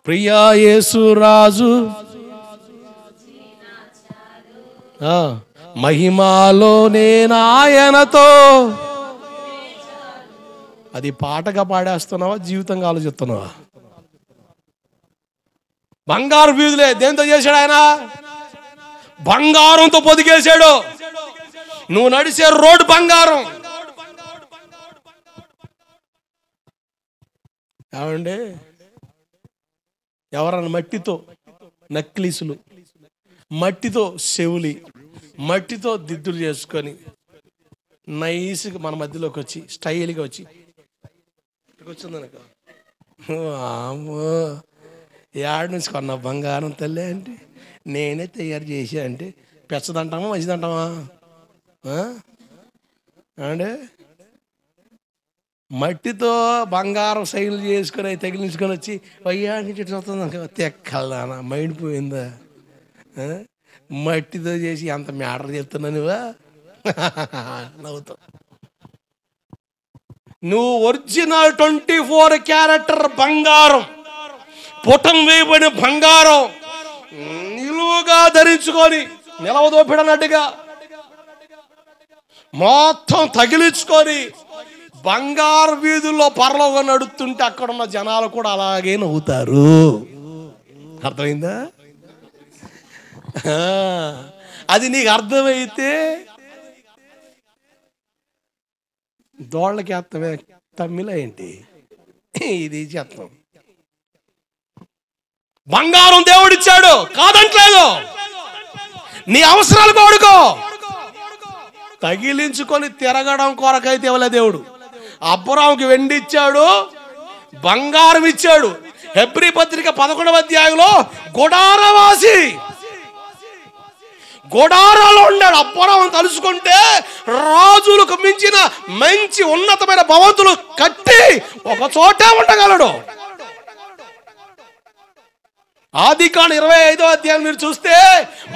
ప్రియా యేసు రాజు మహిమాలో నేనాయనతో. అది పాటగా పాడేస్తున్నావా, జీవితంగా ఆలోచిస్తున్నావా? బంగారు వీధులే దేంతో చేశాడు ఆయన? బంగారంతో పొదిగేశాడు. నువ్వు నడిచే రోడ్డు బంగారం. ఏమండి, ఎవరన్నా మట్టితో నక్లీసులు, మట్టితో చెవులి, మట్టితో దిద్దులు చేసుకొని నైస్గా మన మధ్యలోకి వచ్చి స్టైల్గా వచ్చి వచ్చిందనక, ఏడు నుంచి కొన్న బంగారం తల్లి అంటే నేనే తయారు చేసా అంటే పెచ్చదంటామా మంచిదంటామా? అంటే మట్టితో బంగారం శైలి చేసుకొని అవి తగిలించుకొని వచ్చి వయ్యాడి నుంచి చూస్తుంది తెక్కల్దానా, మైండ్ పోయిందా? మట్టితో చేసి అంత మ్యాటర్ చెప్తున్నా నువ్వా? నవ్వుతావు. నువ్వు ఒరిజినల్ 24 క్యారెక్టర్ బంగారం, పుటం వేయబడిన బంగారం నిలువుగా ధరించుకొని నిలవదోపిడన్నట్టుగా మొత్తం తగిలించుకొని బంగారు వీధుల్లో పరలోకం నడుస్తుంటే అక్కడున్న జనాలు కూడా అలాగే నవ్వుతారు. అర్థమైందా? అది నీకు అర్థమైతే దోళ్ళకి అర్థమే, తమ్మిల ఏంటి ఇది చేస్తాం. బంగారం దేవుడిచ్చాడు కాదంటలేదు, నీ అవసరాలు వాడుకో. తగిలించుకొని తిరగడం కొరకైతే ఇవ్వలే దేవుడు. అబ్రాముకి వెండి ఇచ్చాడు, బంగారం ఇచ్చాడు. హెబ్రీ పత్రిక 11వ అధ్యాయంలో గుడారవాసి, గుడారాలో ఉన్నాడు. అబ్రాము తలుచుకుంటే రాజులకు మించిన మంచి ఉన్నతమైన భవంతులు కట్టి ఒక చోటే ఉండగలడు. ఆదికాండం 25వ అధ్యాయం మీరు చూస్తే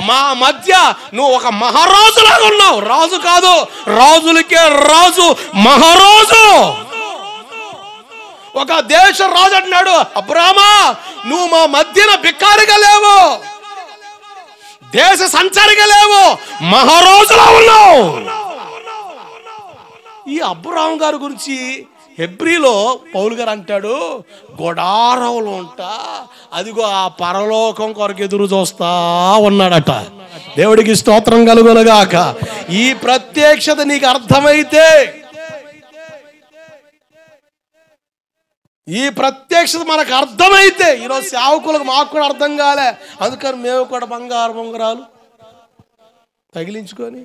మా మధ్య నువ్వు ఒక మహారాజులాగా ఉన్నావు. రాజు కాదు, రాజులకే రాజు, మహారాజు. ఒక దేశ రాజు అంటున్నాడు, అబ్రామా నువ్వు మా మధ్యన బిక్కారిగా లేవు, దేశ సంచారిగా లేవు, మహారాజులా ఉన్నావు. ఈ అబ్రాము గారి గురించి హెబ్రీలో పౌలు గారు అంటాడు, గుడారంలో ఉంటా అదిగో ఆ పరలోకం కొరకు ఎదురు చూస్తా ఉన్నాడట. దేవుడికి స్తోత్రం కలుగునగాక. ఈ ప్రత్యక్షత నీకు అర్థమైతే, ఈ ప్రత్యక్షత మనకు అర్థమైతే, ఈరోజు సేవకులకు మాకు కూడా అర్థం కాలే, అందుకని మేము కూడా బంగారు బొంగరాలు తగిలించుకొని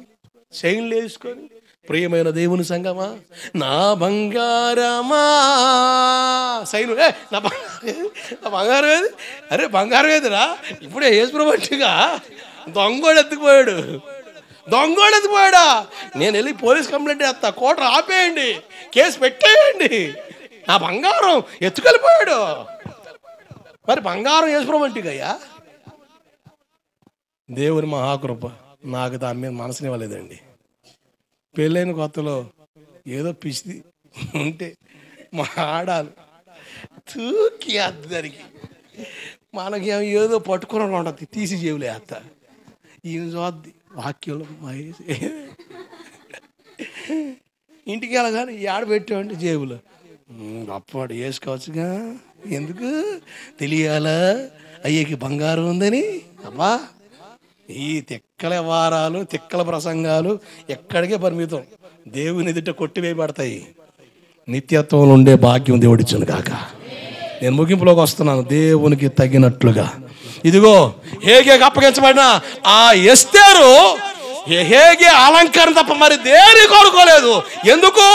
చైన్లు వేసుకొని, ప్రియమైన దేవుని సంగమా నా బంగారమా సైను నా బంగారం ఏది, అరే బంగారం ఏదిరా, ఇప్పుడే యేసుప్రభుగా దొంగోడు ఎత్తుకుపోయాడు, దొంగోడు ఎత్తుకుపోయాడా, నేను వెళ్ళి పోలీస్ కంప్లైంట్ చేస్తా, కోర్టు ఆపేయండి, కేసు పెట్టేయండి, నా బంగారం ఎత్తుకెళ్ళిపోయాడు. మరి బంగారం యేసుప్రభుగా దేవుని మహాకృప నాకు దాని మీద మనసునివ్వలేదండి. పెళ్ళైన కొత్తలో ఏదో పిచ్చి ఉంటే మా ఆడాలు తూకి అద్దరికి మనకేమో ఏదో పట్టుకుని ఉంటుంది, తీసి జేబులే అత్త ఈయన చూద్ది వాక్యంలో ఇంటికి వెళ్ళగానే ఏడ పెట్టామంటే జేబులో గొప్పవాడు వేసుకోవచ్చుగా, ఎందుకు తెలియాలా అయ్యకి బంగారం ఉందని. అబ్బా ఈ తిక్కల వారాలు తిక్కల ప్రసంగాలు ఎక్కడికే పరిమితం, దేవుని ఎదుట కొట్టివేయబడతాయి. నిత్యత్వంలో ఉండే భాగ్యం దేవుడిచ్చును కాక. నేను ముగింపులోకి వస్తున్నాను. దేవునికి తగినట్లుగా ఇదిగో హేగేకి అప్పగించబడిన ఆ ఎస్తేరు హేగే అలంకరణ తప్ప మరి దేని కోరుకోలేదు. ఎందుకు?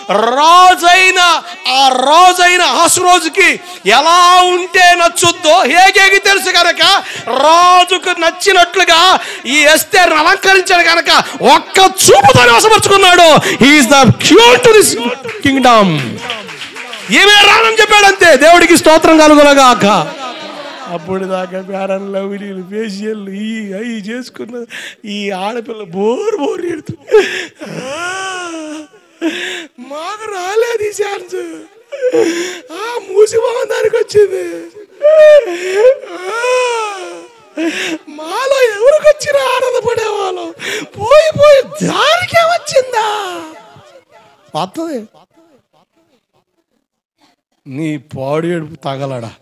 రాజైన అహష్వేరోషుకి ఎలా ఉంటే నచ్చుద్దో హేగేకి తెలుసు కనుక రాజుకు నచ్చినట్లుగా ఈ ఎస్తేర్ను అలంకరించాడు కనుక ఒక్క చూపుతో వశపరుచుకున్నాడు. He is the cure to this kingdom. ఈమె రానని చెప్పాడంతే. దేవుడికి స్తోత్రం కలుగునగాక. అప్పుడు దాకా పేరన్ లవ్లీలు ఫేషియల్ అవి చేసుకున్న ఈ ఆడపిల్ల బోరు ఎడుతుంది. మాకు రాలేదు ఈ ఛాన్స్, మూసిపోవడం దానికి వచ్చింది. మాలో ఎవరికి వచ్చినా ఆనందపడేవాళ్ళం, పోయి దానికే వచ్చిందా వస్తుంది. నీ పాడు ఏడుపు తగలడా,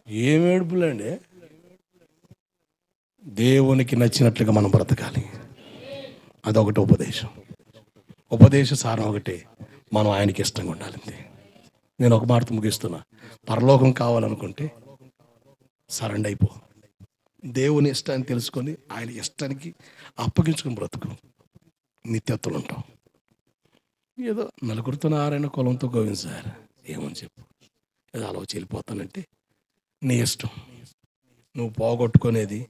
ఏమి ఏడుపులండి. దేవునికి నచ్చినట్లుగా మనం బ్రతకాలి. అదొకటి ఉపదేశ సారం ఒకటి, మనం ఆయనకి ఇష్టంగా ఉండాలి. నేను ఒక మాటతో ముగిస్తున్నా. పరలోకం కావాలనుకుంటే సరెండర్ అయిపో. దేవుని ఇష్టాన్ని తెలుసుకొని ఆయన ఇష్టానికి అప్పగించుకుని బ్రతుకు, నిత్యత్వం ఉంటాం. ఏదో నలుగురితో నారాయణ కులంతో గోవింద్ సార్ ఏమని చెప్పు, ఏదో అలా వచ్చి వెళ్ళిపోతానంటే నీ ఇష్టం. నువ్వు పోగొట్టుకునేది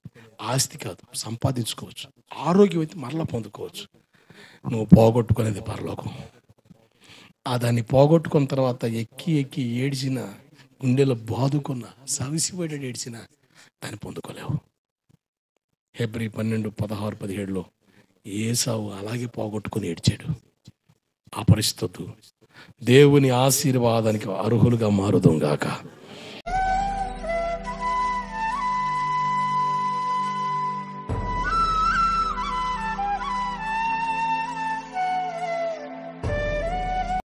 ఆస్తి కాదు, సంపాదించుకోవచ్చు. ఆరోగ్యం అయితే మరలా పొందుకోవచ్చు. నువ్వు పోగొట్టుకునేది పరలోకం. దాన్ని పోగొట్టుకున్న తర్వాత ఎక్కి ఏడ్చిన, గుండెలో బాదుకున్న, సవిసిపోయేటట్టు ఏడ్చిన దాన్ని పొందుకోలేవు. హెబ్రీ 12:16-17 ఏసావు అలాగే పోగొట్టుకుని ఏడ్చాడు. ఆ పరిస్థితి దేవుని ఆశీర్వాదానికి అర్హులుగా మారుదాం గాక.